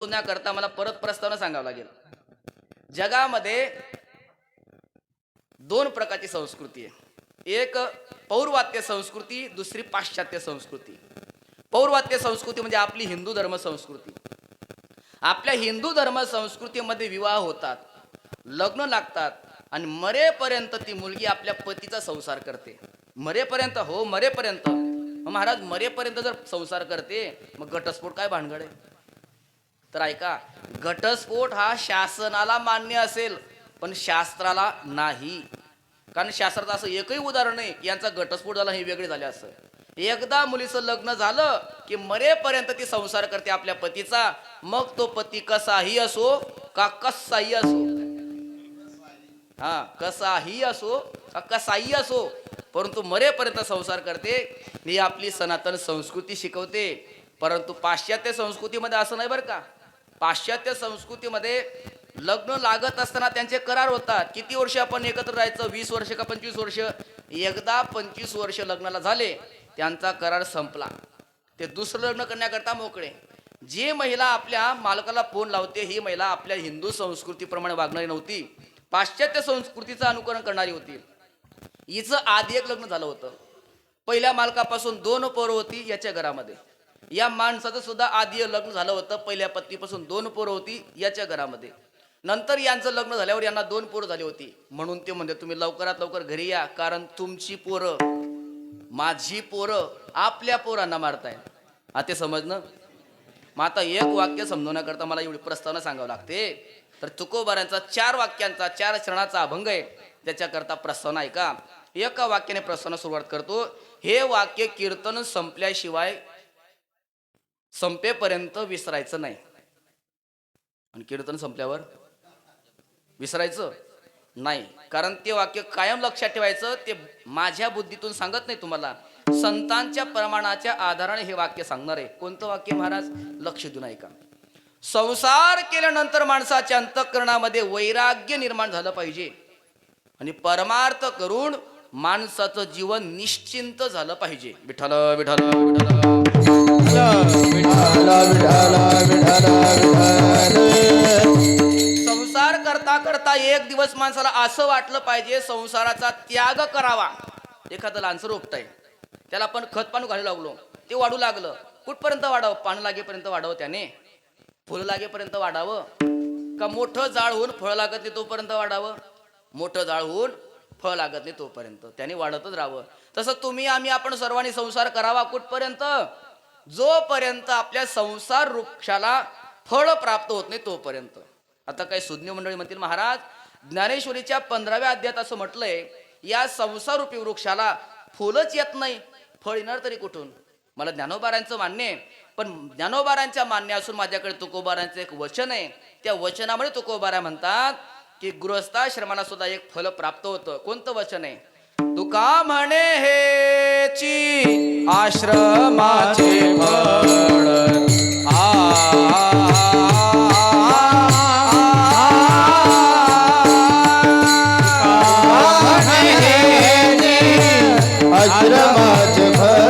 करता मला परत प्रस्तावना सांगावं लागेल. जगामध्ये दोन प्रकारची संस्कृती आहे. एक पौर्वात्य संस्कृती, दुसरी पाश्चात्य संस्कृती. पौर्वात्य संस्कृती म्हणजे आपली हिंदू धर्म संस्कृती. आपल्या हिंदू धर्म संस्कृतीमध्ये विवाह होतात, लग्न लागतात आणि मरेपर्यंत ती मुलगी आपल्या पतीचा संसार करते. मरेपर्यंत, हो मरेपर्यंत. महाराज मरेपर्यंत जर संसार करते मग घटस्फोट काय भानगड आहे? तर ऐका, घटस्फोट हा शासनाला मान्य असेल पण शास्त्राला नाही. कारण शास्त्रात असं एकही उदाहरण नाही यांचा घटस्फोट झाला हे वेगळे झाले असं. एकदा मुलीचं लग्न झालं की मरेपर्यंत ती संसार करते आपल्या पतीचा, मग तो पती कसाही असो का कसाही असो, कसाही असो का कसाही असो, परंतु मरेपर्यंत संसार करते. ही आपली सनातन संस्कृती शिकवते. परंतु पाश्चात्य संस्कृतीमध्ये असं नाही बरं का. पाश्चात्य संस्कृतीमध्ये लग्न लागत असताना त्यांचे करार होतात. किती वर्ष आपण एकत्र राहायचं, 20 वर्ष का 25 वर्ष. एकदा 25 वर्ष लग्नाला झाले त्यांचा करार संपला, ते दुसरं लग्न करण्याकरता मोकळे. जी महिला आपल्या मालकाला फोन लावते ही महिला आपल्या हिंदू संस्कृतीप्रमाणे वागणारी नव्हती, पाश्चात्य संस्कृतीचं अनुकरण करणारी होती. हिचं आधी एक लग्न झालं होतं, पहिल्या मालकापासून 2 पोरं होती याच्या घरामध्ये. या माणसाचं सुद्धा आधी लग्न झालं होतं, पहिल्या पत्नीपासून 2 पोरं होती याच्या घरामध्ये. नंतर यांचं लग्न झाल्यावर यांना 2 पोरं झाली होती. म्हणून ते म्हणते तुम्ही लवकरात लवकर घरी या, कारण तुमची पोरं माझी पोरं आपल्या पोरांना मारताय. आता समजणं. मग आता एक वाक्य समजवण्याकरता मला एवढी प्रस्तावना सांगावं लागते. तर तुकोबारांचा 4 वाक्यांचा 4 चरणाचा अभंग आहे, त्याच्याकरता प्रस्तावना ऐका. एका वाक्याने प्रस्तावना सुरुवात करतो. हे वाक्य कीर्तन संपल्याशिवाय संपेपर्यंत विसरायचं नाही. आणि कीर्तन संपल्यावर विसरायचं नाही, कारण ते वाक्य कायम लक्षात ठेवायचं. ते माझ्या बुद्धीतून सांगत नाही तुम्हाला, संतांच्या प्रमाणाच्या आधाराने हे वाक्य सांगणार आहे. कोणतं वाक्य महाराज? लक्ष देऊन ऐका. संसार केल्यानंतर माणसाच्या अंतःकरणामध्ये वैराग्य निर्माण झालं पाहिजे आणि परमार्थ करून माणसाचं जीवन निश्चिंत झालं पाहिजे. विठ्ठल विठ्ठल संसार करता करता एक दिवस माणसाला असं वाटलं पाहिजे संसाराचा त्याग करावा. एखादं लांसर उपटाय, त्याला आपण खत पाणी घालू लागलो, ते वाढू लागलं. कुठपर्यंत वाढावं? पान लागेपर्यंत वाढावं, त्याने फुलं लागेपर्यंत वाढावं का मोठं जाळ होऊन फळ लागत नाही तोपर्यंत वाढावं? मोठं जाळ होऊन फळ लागत नाही तोपर्यंत त्याने वाढतच राहावं. तसं तुम्ही आम्ही आपण सर्वांनी संसार करावा. कुठपर्यंत? जोपर्यंत आपल्या संसार वृक्षाला फळ प्राप्त होत नाही तोपर्यंत. आता काही सुज्ञ मंडळी म्हणतील महाराज ज्ञानेश्वरीच्या 15व्या अध्यायात असं म्हटलंय, या संसार रूपी वृक्षाला फुलच येत नाही, फळ येणार तरी कुठून? मला ज्ञानोबारांचं मान्य आहे, पण ज्ञानोबारांच्या मान्य असून माझ्याकडे तुकोबारांचं एक वचन आहे. त्या वचनामुळे तुकोबारा म्हणतात की गृहस्थाश्रमाला सुद्धा एक फल प्राप्त होतं. कोणतं वचन आहे? तुका म्हणे हेची आश्रमाचे फळ आश्रमाचे फळ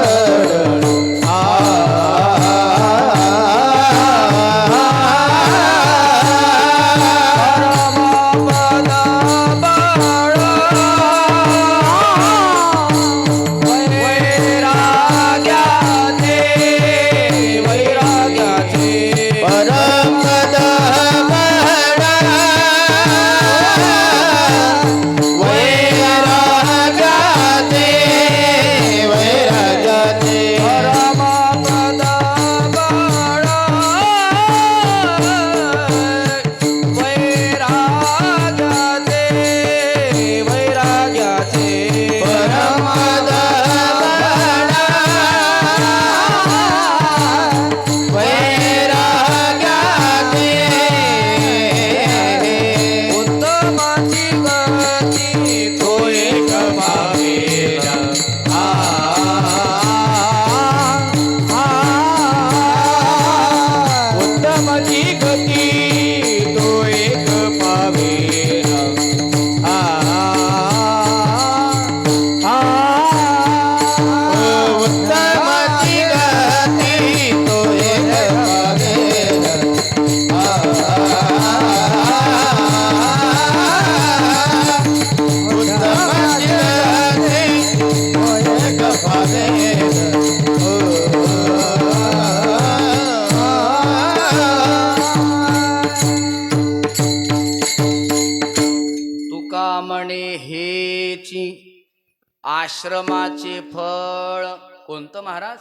आश्रमाचे फळ कोणतं महाराज?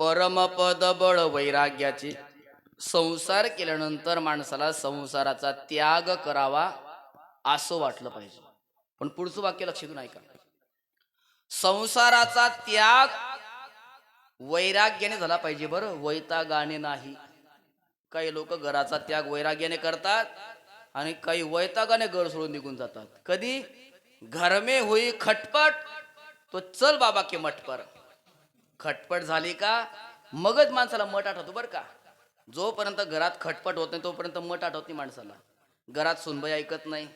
परमपद बळ वैराग्याचे. संसार केल्यानंतर माणसाला संसाराचा त्याग करावा असं वाटलं पाहिजे. पण पुढचं वाक्य लक्ष देऊन ऐका. संसाराचा त्याग वैराग्याने झाला पाहिजे, बरं, वैतागाने नाही. काही लोक घराचा त्याग वैराग्याने करतात आणि काही वैतागाने घर सोडून निघून जातात. कधी? घर में हुई खटपट तो चल बाबा के मठ पर. खटपट झाली का मगच माणसाला मठ आठवतो, बरं का. जोपर्यंत घरात खटपट होत नाही तोपर्यंत मठ आठवत नाही माणसाला. घरात सुनबाई ऐकत नाही,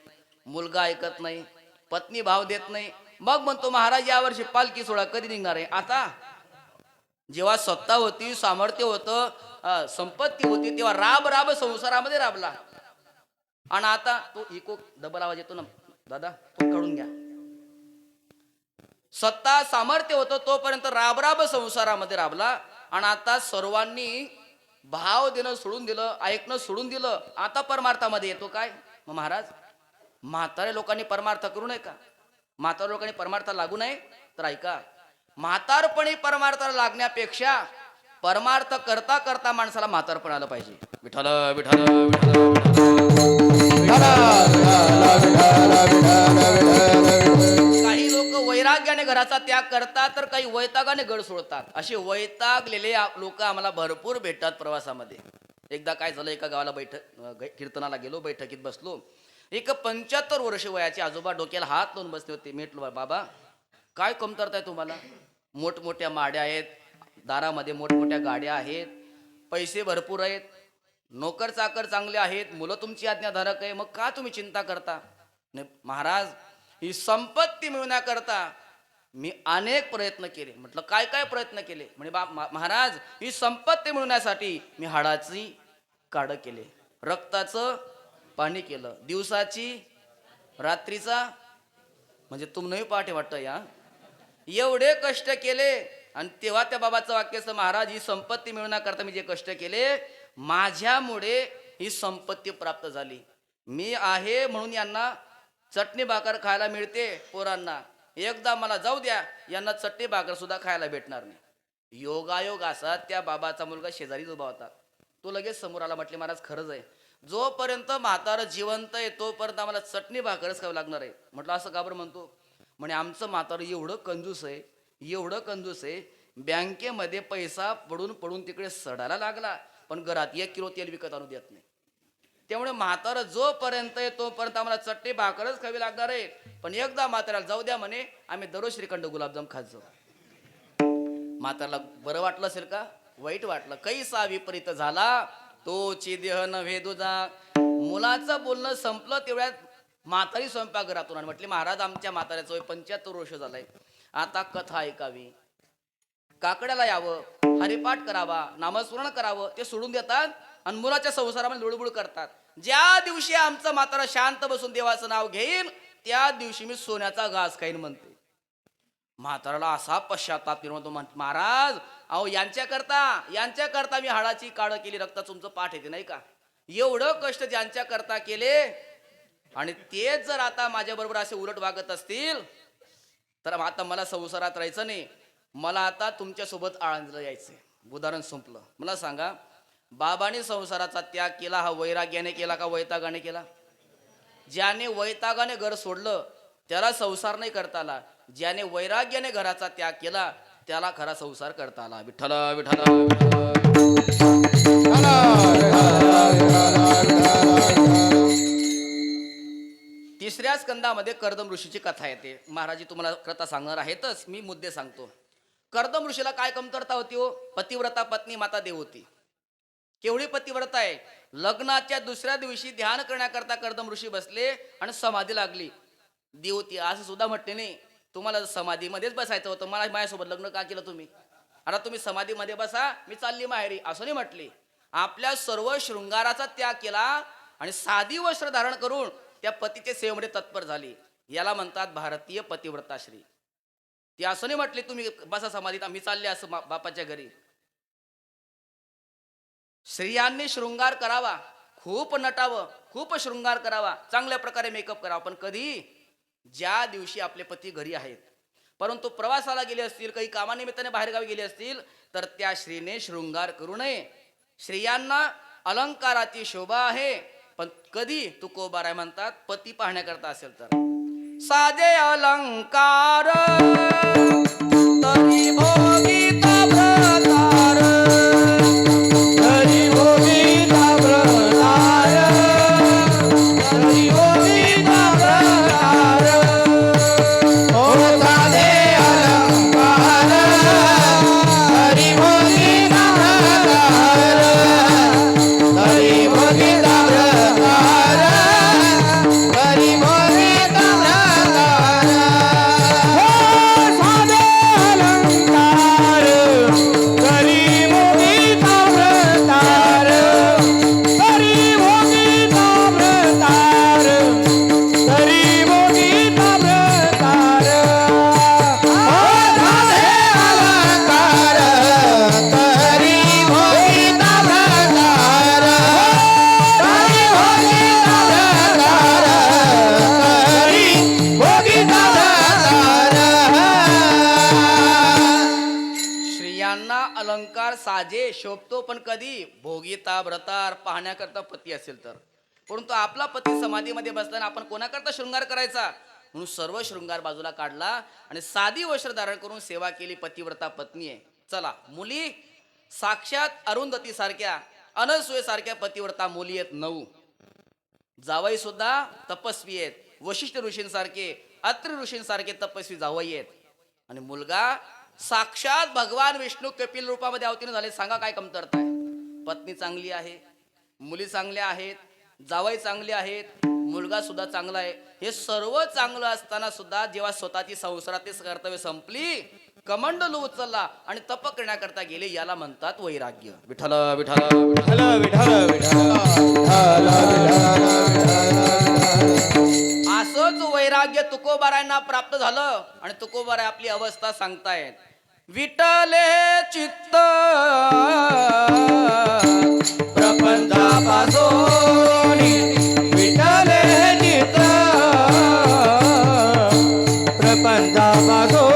मुलगा ऐकत नाही, पत्नी भाव देत नाही, मग म्हणतो महाराज यावर्षी पालखी सोहळा कधी निघणार आहे. आता जेव्हा सत्ता होती, सामर्थ्य होतं, संपत्ती होती, तेव्हा राब राब संसारामध्ये राबला. आणि आता तो इको डबल आवाज येतो ना दादा, तो काढून घ्या. सत्ता सामर्थ्य होतं तोपर्यंत राब राब संसारामध्ये राबला आणि आता सर्वांनी भाव देणं सोडून दिलं, ऐकणं सोडून दिलं. आता परमार्थामध्ये येतो काय? मग महाराज, म्हातारे लोकांनी परमार्थ करू नये का? म्हातारे लोकांनी परमार्थाला लागू नये? तर ऐका, म्हातारपणी परमार्थाला लागण्यापेक्षा परमार्थ करता करता माणसाला म्हातारपण आलं पाहिजे. विठ्ठल विठ्ठल विठ्ठल काही लोक वैराग्याने घराचा त्याग करतात तर काही वैतागाने घर सोडतात. असे वैतागलेले लोक आम्हाला भरपूर भेटतात प्रवासामध्ये. एकदा काय झालं, एका गावाला कीर्तनाला गेलो, बैठकीत बसलो. एक 75 वर्ष वयाचे आजोबा डोक्याला हात लावून बसले होते. म्हटलं बाबा काय कमतरता आहे तुम्हाला? मोठमोठ्या माड्या आहेत, दारामध्ये मोठमोठ्या गाड्या आहेत, पैसे भरपूर आहेत, नोकर चाकर चांगले आहेत, मुलं तुमची आज्ञाधारक आहे, मग का तुम्ही चिंता करता? नाही महाराज, ही संपत्ती मिळवण्याकरता मी अनेक प्रयत्न केले. म्हटलं काय काय प्रयत्न केले? म्हणे महाराज, ही संपत्ती मिळवण्यासाठी मी हाडाची काढ केले, रक्ताचं पाणी केलं, दिवसाची रात्रीचा, म्हणजे तुम्ही पाठी वाटतं या एवढे कष्ट केले. आणि तेव्हा त्या बाबाचं वाक्य असं, महाराज ही संपत्ती मिळवण्याकरता मी जे कष्ट केले, माझ्यामुळे ही संपत्ती प्राप्त झाली. मी आहे म्हणून यांना चटणी भाकर खायला मिळते पोरांना, एकदा मला जाऊ द्या, यांना चटणी भाकर सुद्धा खायला भेटणार नाही. योगायोग असा त्या बाबाचा मुलगा शेजारीच उभा होता. तो लगेच समोर आला, म्हटले महाराज खरंच आहे, जोपर्यंत म्हातारं जिवंत आहे तोपर्यंत आम्हाला चटणी भाकरच खावं लागणार आहे. म्हटलं असं का बरं म्हणतो? म्हणे आमचं म्हातारं एवढं कंजूस आहे, एवढं कंजूस आहे, बँकेमध्ये पैसा पडून पडून तिकडे सडायला लागला, पण घरात 1 किलो तेल विकत आणू देत नाही. त्यामुळे म्हातारं जोपर्यंत आहे तोपर्यंत आम्हाला चटणी भाकरच खावी लागणार आहे. पण एकदा म्हाताऱ्याला जाऊ द्या म्हणे, आम्ही दररोज श्रीखंड गुलाबजाम खात जाऊ. म्हाताऱ्याला बरं वाटलं असेल का? वाईट वाटलं. कैसा विपरीत झाला तोची देह नव्हे दुजा. मुलाचं बोलणं संपलं तेवढ्यात म्हातारी स्वयंपाकघरातून आणि म्हटली, महाराज आमच्या म्हाताऱ्याचं वय 75 वर्ष झालंय, आता कथा ऐकावी, काकड्याला यावं, हरिपाठ करावा, नामस्मरण करावं, ते सोडून देतात आणि मुलाच्या संसारामध्ये लुडबुड करतात. ज्या दिवशी आमचं म्हातारा शांत बसून देवाचं नाव घेईन त्या दिवशी मी सोन्याचा घास खाईन म्हणते. म्हाताराला असा पश्चाताप निर्माण होतो, महाराज अहो यांच्याकरता मी हाडाची काढ केली, रक्ता तुमचं पाठ येते नाही का? एवढं कष्ट ज्यांच्याकरता केले आणि तेच जर आता माझ्या बरोबर असे उलट वागत असतील तर आता मला संसारात राहायचं नाही, मला आता तुमच्या सोबत आळंदीला यायचंय. उदाहरण संपलं. मला सांगा, बाबाने संसाराचा त्याग केला, हा वैराग्याने केला का वैतागाने केला? ज्याने वैतागाने घर सोडलं त्याला संसार नाही करता आला, ज्याने वैराग्याने घराचा त्याग केला त्याला खरा संसार करता आला. विठ्ठल विठ्ठल तिसऱ्या स्कंदामध्ये कर्दम ऋषीची कथा येते. महाराजी तुम्हाला कथा सांगणार आहेतच, मी मुद्दे सांगतो. कर्दम ऋषीला काय कमतरता होती हो? पतिव्रता पत्नी माता देव होती. केवढी पतिव्रता आहे, लग्नाच्या दुसऱ्या दिवशी ध्यान करण्याकरता कर्दम ऋषी बसले आणि समाधी लागली. देवती असं सुद्धा म्हटले नाही, तुम्हाला समाधीमध्येच बसायचं होतं, मला माझ्यासोबत लग्न का केलं तुम्ही? आता तुम्ही समाधीमध्ये बसा, मी चालली माहेरी, असं नाही म्हटले. आपल्या सर्व शृंगाराचा त्याग केला आणि साधी वस्त्र धारण करून त्या पतीच्या सेवेमध्ये तत्पर झाली. याला म्हणतात भारतीय पतिव्रताश्री. ती असं नाही म्हटले तुम्ही बसा समाधीत, मी चालले असं बापाच्या घरी. स्त्रियांनी शृंगार करावा, खूप नटावं, खूप शृंगार करावा, चांगल्या प्रकारे मेकअप करावा, पण कधी? ज्या दिवशी आपले पती घरी आहेत. परंतु प्रवासाला गेले असतील, काही कामानिमित्ताने बाहेरगावी गेले असतील, तर त्या स्त्रीने शृंगार करू नये. स्त्रियांना अलंकाराची शोभा आहे, पण कधी तुकोबाराय म्हणतात पती पाहण्याकरता असेल तर. साजे अलंकार तरी भोगीता प्रकार, हरी भोगीता प्रकार, हरी भोगीता प्रकार. हो साधे अलंकार, हरी भोगीता प्रकार, हरी भोगीता प्रकार, हरी भोगीता प्रकार. हो साधे अलंकार, हरी भोगीता प्रकार, हरी भोगीता प्रकार, हरी भोगीता प्रकार. हो साधे अलंकार, हरी भोगीता प्रकार, हरी भोगीता प्रकार, हरी भोगीता प्रकार. स्त्रियांना अलंकार साजे शोभतो, पण कधी भोगिता व्रतार पाहण्याकरता पती असेल तर. परंतु आपला पती समाधीमध्ये बसताना आपण कोणाकरता शृंगार करायचा, म्हणून सर्व शृंगार बाजूला काढला आणि साधी वस्त्र धारण करून सेवा केली. पतिव्रता पत्नी आहे. चला, मुली साक्षात अरुंधती सारख्या, अनसूये सारख्या पतिव्रता मुली आहेत 9. जावई सुद्धा तपस्वी आहेत. वशिष्ठ ऋषींसारखे, अत्रि ऋषींसारखे तपस्वी जावई आहेत. आणि मुलगा साक्षात भगवान विष्णू कपिल रूपामध्ये अवतीर्ण झाले. सांगा काय कमतरता आहे? पत्नी चांगली आहे, मुली चांगल्या आहेत, जावई चांगले आहेत, मुलगा सुद्धा चांगला आहे. हे सर्व चांगलं असताना सुद्धा जेव्हा स्वतःची संसारातील कर्तव्य संपली, कमंडलू उचलला आणि तप करण्याकरता गेले. याला म्हणतात वैराग्य. विठ्ठल विठ्ठल विठ्ठल. विठ्ठल विठ्ठल विठ्ठल, असंच वैराग्य तुकोबारायांना प्राप्त झालं आणि तुकोबाराय आपली अवस्था सांगतायत. विठ्ठले चित्त प्रपंचापासून विठ्ठले चित्त प्रपंचापासून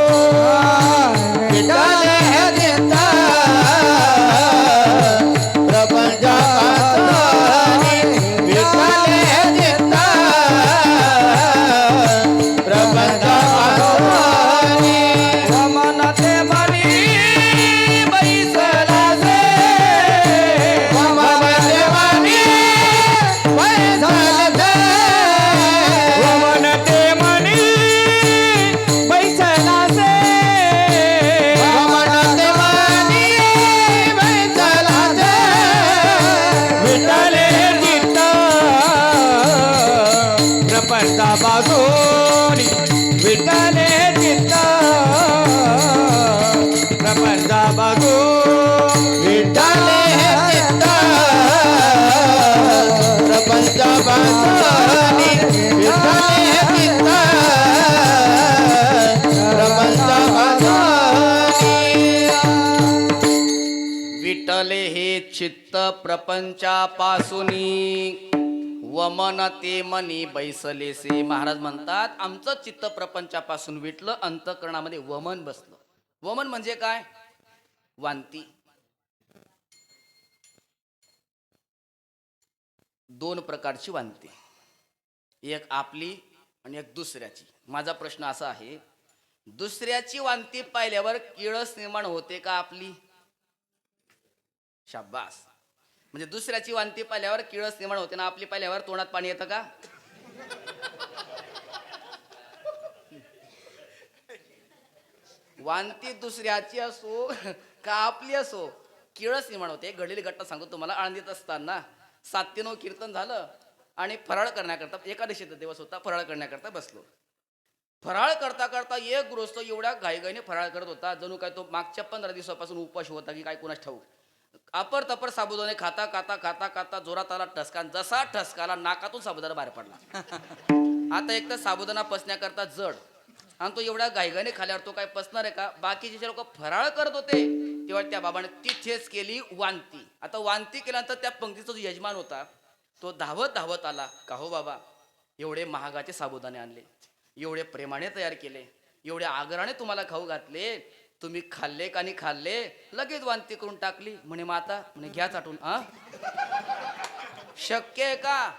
विठ्ठले चित्त प्रपंचापासून विठ्ठले चित्त प्रपंचापासून वमनते मनी बैसला से, वमनते मनी बैसला से, वमनते मनी बैसला से, वमनते मनी बैसला से. विठ्ठले चित्त प्रपंचापासून विठ्ठले चित्त प्रपंचापासून विठ्ठले चित्त प्रपंचापासून विठ्ठले चित्त प्रपंचापासून. विठ्ठले हे चित्त प्रपंचापासूनी, वमनते मनी बैसलेसे. महाराज म्हणतात आमचं चित्त प्रपंचापासून विटलं, अंतःकरणामध्ये वमन बसलं. वमन म्हणजे काय? वांती. 2 प्रकारची वांती, एक आपली आणि एक दुसऱ्याची. माझा प्रश्न असा आहे, दुसऱ्याची वांती पाहिल्यावर किळस निर्माण होते का आपली? शाबास. म्हणजे दुसऱ्याची वांती पाहिल्यावर किळस निर्माण होते ना, आपली पाहिल्यावर तोंडात पाणी येतं का? वांती दुसऱ्याची असो का आपली असो, किळस निर्माण होते. घडलेली घटना सांगतो तुम्हाला. आळंदीत असताना 7 ते 9 कीर्तन झालं आणि फराळ करण्याकरता, एकादशीचा दिवस होता, फराळ करण्याकरता बसलो. फराळ करता करता एक गृहस्थ एवढ्या घाईघाईने फराळ करत होता, जणू काय तो मागच्या 15 दिवसापासून उपाशी होता की काय कोणास ठाऊक. अपर तपर साबुदाणे खाता खाता खाता खाता जोरात आला ठसका. जसा ठसकाला नाकातून साबुदाणा बाहेर पडला. आता एक तर साबुदाणा पचण्याकरता जड, आणि तो एवढ्या घाईघाईने खाल्यावर तो काय पचणार आहे का? बाकीचे जे लोक फराळ करत होते तेव्हा त्या बाबाने तिथेच केली वांती. आता वांती केल्यानंतर त्या पंक्तीचा जो यजमान होता तो धावत धावत आला. का हो बाबा, एवढे महागाचे साबुदाणे आणले, एवढे प्रेमाने तयार केले, एवढे आग्रहाने तुम्हाला खाऊ घातले, तुम्ही खाल्ले का नाही खाल्ले, लगेच वांती करून टाकली. म्हणे माता, म्हणे घ्या चाटून. शक्य आहे का?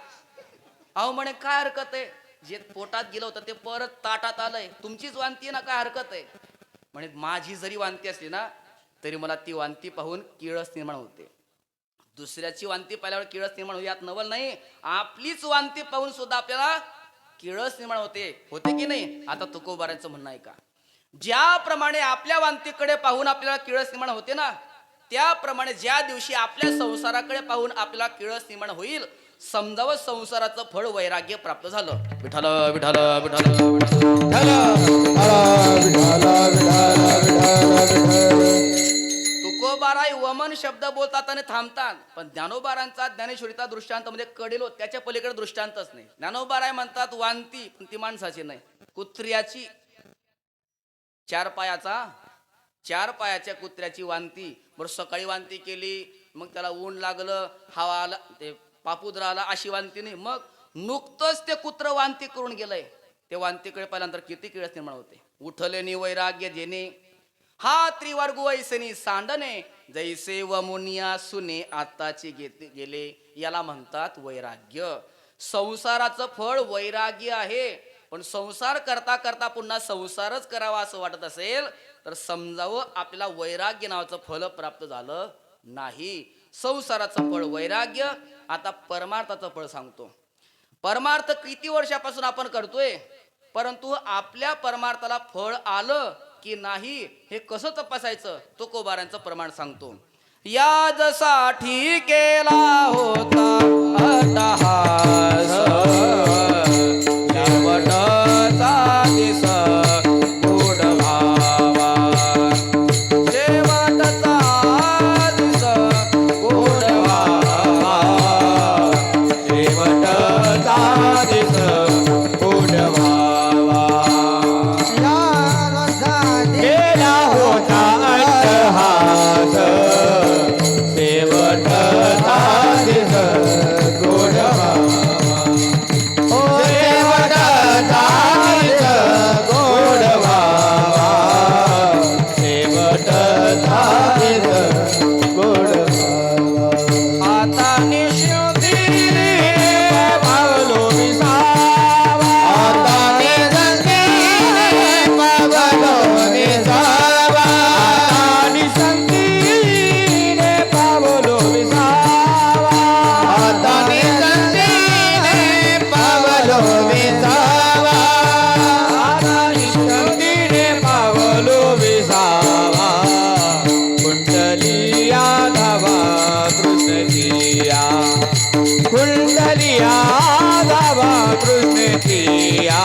अहो म्हणे काय हरकत आहे, जे पोटात गेलं होतं ते परत ताटात आलंय, तुमचीच वांती आहे ना, काय हरकत आहे. म्हणे माझी जरी वांती असली ना तरी मला ती वांती पाहून किळस निर्माण होते. दुसऱ्याची वांती पाहिल्यावर किळस निर्माण होईल यात नवल नाही. आपलीच वांती पाहून सुद्धा आपल्याला किळस निर्माण होते की नाही. आता तुकोबारांचं म्हणणं आहे का, ज्याप्रमाणे आपल्या वांतीकडे पाहून आपल्याला किळस निर्माण होते ना, त्याप्रमाणे ज्या दिवशी आपल्या संसाराकडे पाहून आपल्याला किळस निर्माण होईल, समजावं संसाराचं फळ वैराग्य प्राप्त झालं. विठ्ठल विठ्ठल विठ्ठल तुकोबाराय वमन शब्द बोलतात आणि थांबतात, पण ज्ञानोबारांचा ज्ञानेश्वरीचा दृष्टांत म्हणजे कडेलो, त्याच्या पलीकडे दृष्टांतच नाही. ज्ञानोबाराय म्हणतात वांती, पण ती माणसाची नाही, कुत्र्याची. चार पायाच्या कुत्र्याची वांती. बरं सकाळी वांती केली, मग त्याला ऊन लागलं, हवा आला, ते पापुद्रा आला, अशी वांती नाही. मग नुकतंच ते कुत्र वांती करून गेलंय, ते वांतीकडे पाहिल्यानंतर किती किळस निर्माण होते. उठलेनी वैराग्य जेने हा त्रिवर्गु ऐसेनी सांडणे, जैसे व मुनिया सुने आताची गेले, याला म्हणतात वैराग्य. संसाराचं फळ वैराग्य आहे. पण संसार करता करता पुन्हा संसारच करावा असं वाटत असेल तर समजावं आपल्याला वैराग्य नावाचं फळ प्राप्त झालं नाही. संसाराचं फळ वैराग्य. आता परमार्थाचं फळ सांगतो. परमार्थ किती वर्षापासून आपण करतोय, परंतु आपल्या परमार्थाला फळ आलं की नाही हे कसं तपासायचं, तुकोबारांचं प्रमाण सांगतो. याजसाठी केला होता अट्टहास, शेवटचा दिस गोड भावा, शेवटचा दिस गोड भावा, शेवटचा दिस गोड भावा. केला होता अट्टहास, शेवटचा दिस गोड भावा, शेवटचा दिस गोड भावा, शेवटचा दिस गोड भावा. आता निशुद्धीने पावलो विसावा, आता निसंतीने पावलो विसावा, आता निसंतीने पावलो विसावा, आता निसंतीने पावलो विसावा, आता निसंतीने पावलो विसावा. कुंडलिया धावा कृष्णजिया, कुंडलिया धावा कृष्णजिया,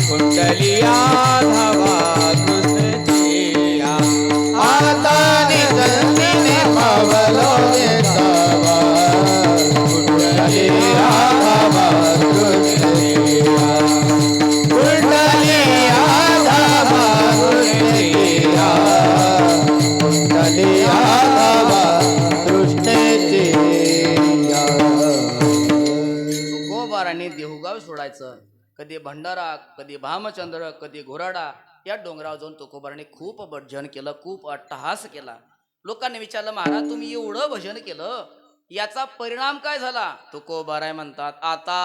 कुंडलिया धावा कृष्णजिया. आता निसंतीने पावलो विसावा, कुंडलिया धावा कृष्णजिया, कुंडलिया धावा कृष्णजिया, कुंडलिया धावा कृष्णजिया. तुकोबारांनी देहुगाव सोडायचं. कधी भंडारा, कधी भामचंद्र, कधी घोराडा, या डोंगरावर जाऊन तुकोबारांनी खूप भजन केलं, खूप अट्टहास केला. लोकांनी विचारलं, महाराज तुम्ही एवढं भजन केलं, याचा परिणाम काय झाला? तुकोबाराय म्हणतात, आता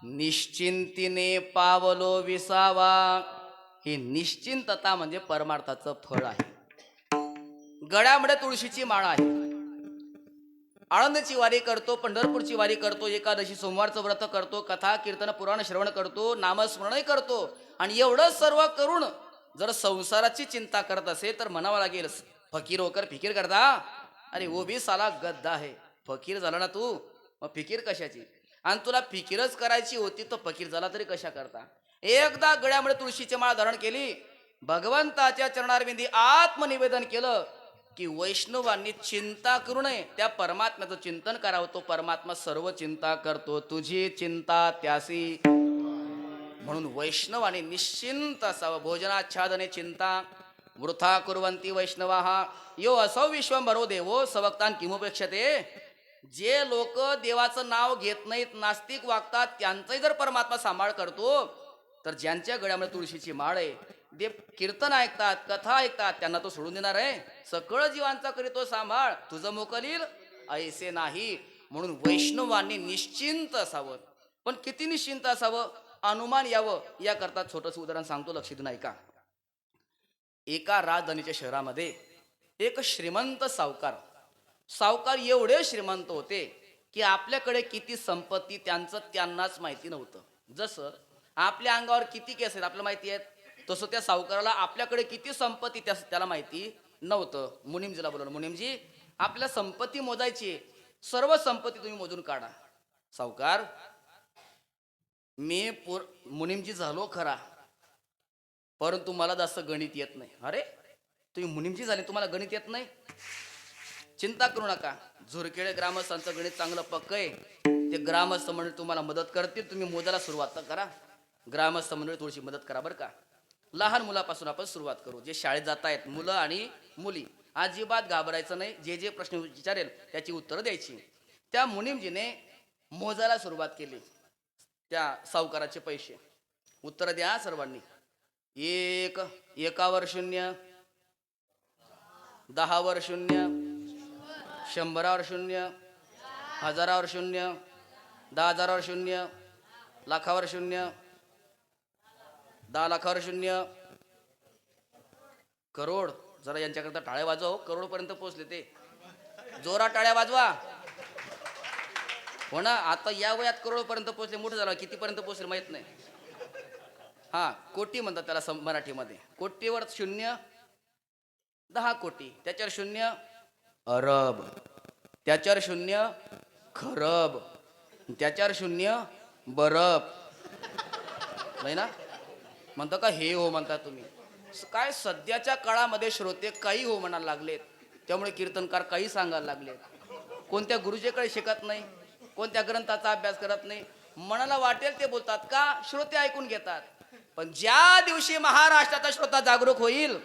निश्चिंतीने पावलो विसावा. ही निश्चिंतता म्हणजे परमार्थाचं फळ आहे. गळ्यामध्ये तुळशीची माळ आहे, आळंदीची वारी करतो, पंढरपूरची वारी करतो, एकादशी सोमवारचं व्रत करतो, कथा कीर्तन पुराण श्रवण करतो, नामस्मरणही करतो, आणि एवढं सर्व करून जर संसाराची चिंता करत असेल तर म्हणावं लागेल, फकीर होकर फिकीर करता. अरे वो भी साला गद्दा है, फकीर झाला ना तू, मग फिकीर कशाची? आणि तुला फिकीरच करायची होती तर फकीर झाला तरी कशा करता? एकदा गळ्यामध्ये तुळशीची माळ धारण केली, भगवंताच्या चरणारविंदी आत्मनिवेदन केलं की वैष्णवांनी चिंता करू नये, त्या परमात्म्याचं चिंतन करावं. तो परमात्मा सर्व चिंता करतो, तुझी चिंता त्यासी. म्हणून वैष्णवाने निश्चिंत असावं. भोजनाच्छादने चिंता वृथा कुर्वन्ति वैष्णवाः यो असौ विश्वंभरो देवो सवक्तान किमुपेक्षते. जे लोक देवाचं नाव घेत नाहीत, नास्तिक वागतात, त्यांचाही जर परमात्मा सांभाळ करतो तर ज्यांच्या गळ्यामध्ये तुळशीची माळ आहे, ते कीर्तन ऐकतात, कथा ऐकतात, त्यांना तो सोडून देणार आहे? सकळ जीवांचा करीतो सांभाळ, तुझं मोकलील ऐसे नाही. म्हणून वैष्णवांनी निश्चिंत असावं. पण किती निश्चिंत असावं? अनुमान यावं याकरता छोटंसं उदाहरण सांगतो, लक्ष देऊन ऐका. एका राजधानीच्या शहरामध्ये एक श्रीमंत सावकार एवढे श्रीमंत होते की आपल्याकडे किती संपत्ती त्यांनाच माहिती नव्हतं. जसं आपल्या अंगावर किती केस आहेत आपल्याला माहिती आहेत, तसं त्या सावकाराला आपल्याकडे किती संपत्ती त्याला माहिती नव्हतं. मुनीमजीला बोलवलं, मुनीमजी आपल्या संपत्ती मोजायची, सर्व संपत्ती तुम्ही मोजून काढा. सावकार, मुनीमजी झालो खरा, परंतु मला जास्त गणित येत नाही. अरे, तुम्ही मुनीमजी झाले, तुम्हाला गणित येत नाही? चिंता करू नका, झुरखेडे ग्रामस्थांचं गणित चांगलं पक्क आहे. ते ग्रामस्थ मंडळी तुम्हाला मदत करतील. तुम्ही मोजायला सुरुवात तर करा. ग्रामस्थ मंडळी थोडीशी मदत करा बरं का. लहान मुलापासून आपण सुरुवात करू. जे शाळेत जात आहेत मुलं आणि मुली, अजिबात घाबरायचं नाही. जे जे प्रश्न विचारेल त्याची उत्तरं द्यायची. त्या मुनीमजीने मोजायला सुरुवात केली. त्या सावकाराचे पैसे उत्तर द्या सर्वांनी. एकावर शून्य, 10वर शून्य, 100वर शून्य, 1000वर शून्य, 10,000वर शून्य, लाखावर शून्य, 10 लाखावर शून्य, करोड. जरा यांच्याकरता टाळ्या वाजवा हो, करोड पर्यंत पोहोचले ते. जोरा टाळ्या वाजवा हो ना. आता या वयात करोड पर्यंत पोहोचले, मोठं झालं. किती पर्यंत पोहोचले माहित नाही. हा, कोटी म्हणतात त्याला मराठीमध्ये. कोटीवर शून्य 10 कोटी, त्याच्यावर शून्य अरब, त्याच्यावर शून्य खरब, त्याच्यावर शून्य बरब. नाही ना, म्हणता का हे हो म्हणता तुम्ही. काय सध्याच्या काळामध्ये श्रोते काही हो म्हणायला लागलेत. त्यामुळे कीर्तनकार काही सांगायला लागलेत. कोणत्या गुरुजीकडे शिकत नाही, कोणत्या ग्रंथाचा अभ्यास करत नाही. मनाला वाटेल ते बोलतात. का? श्रोते ऐकून घेतात. पण ज्या दिवशी महाराष्ट्राचा श्रोता जागरूक होईल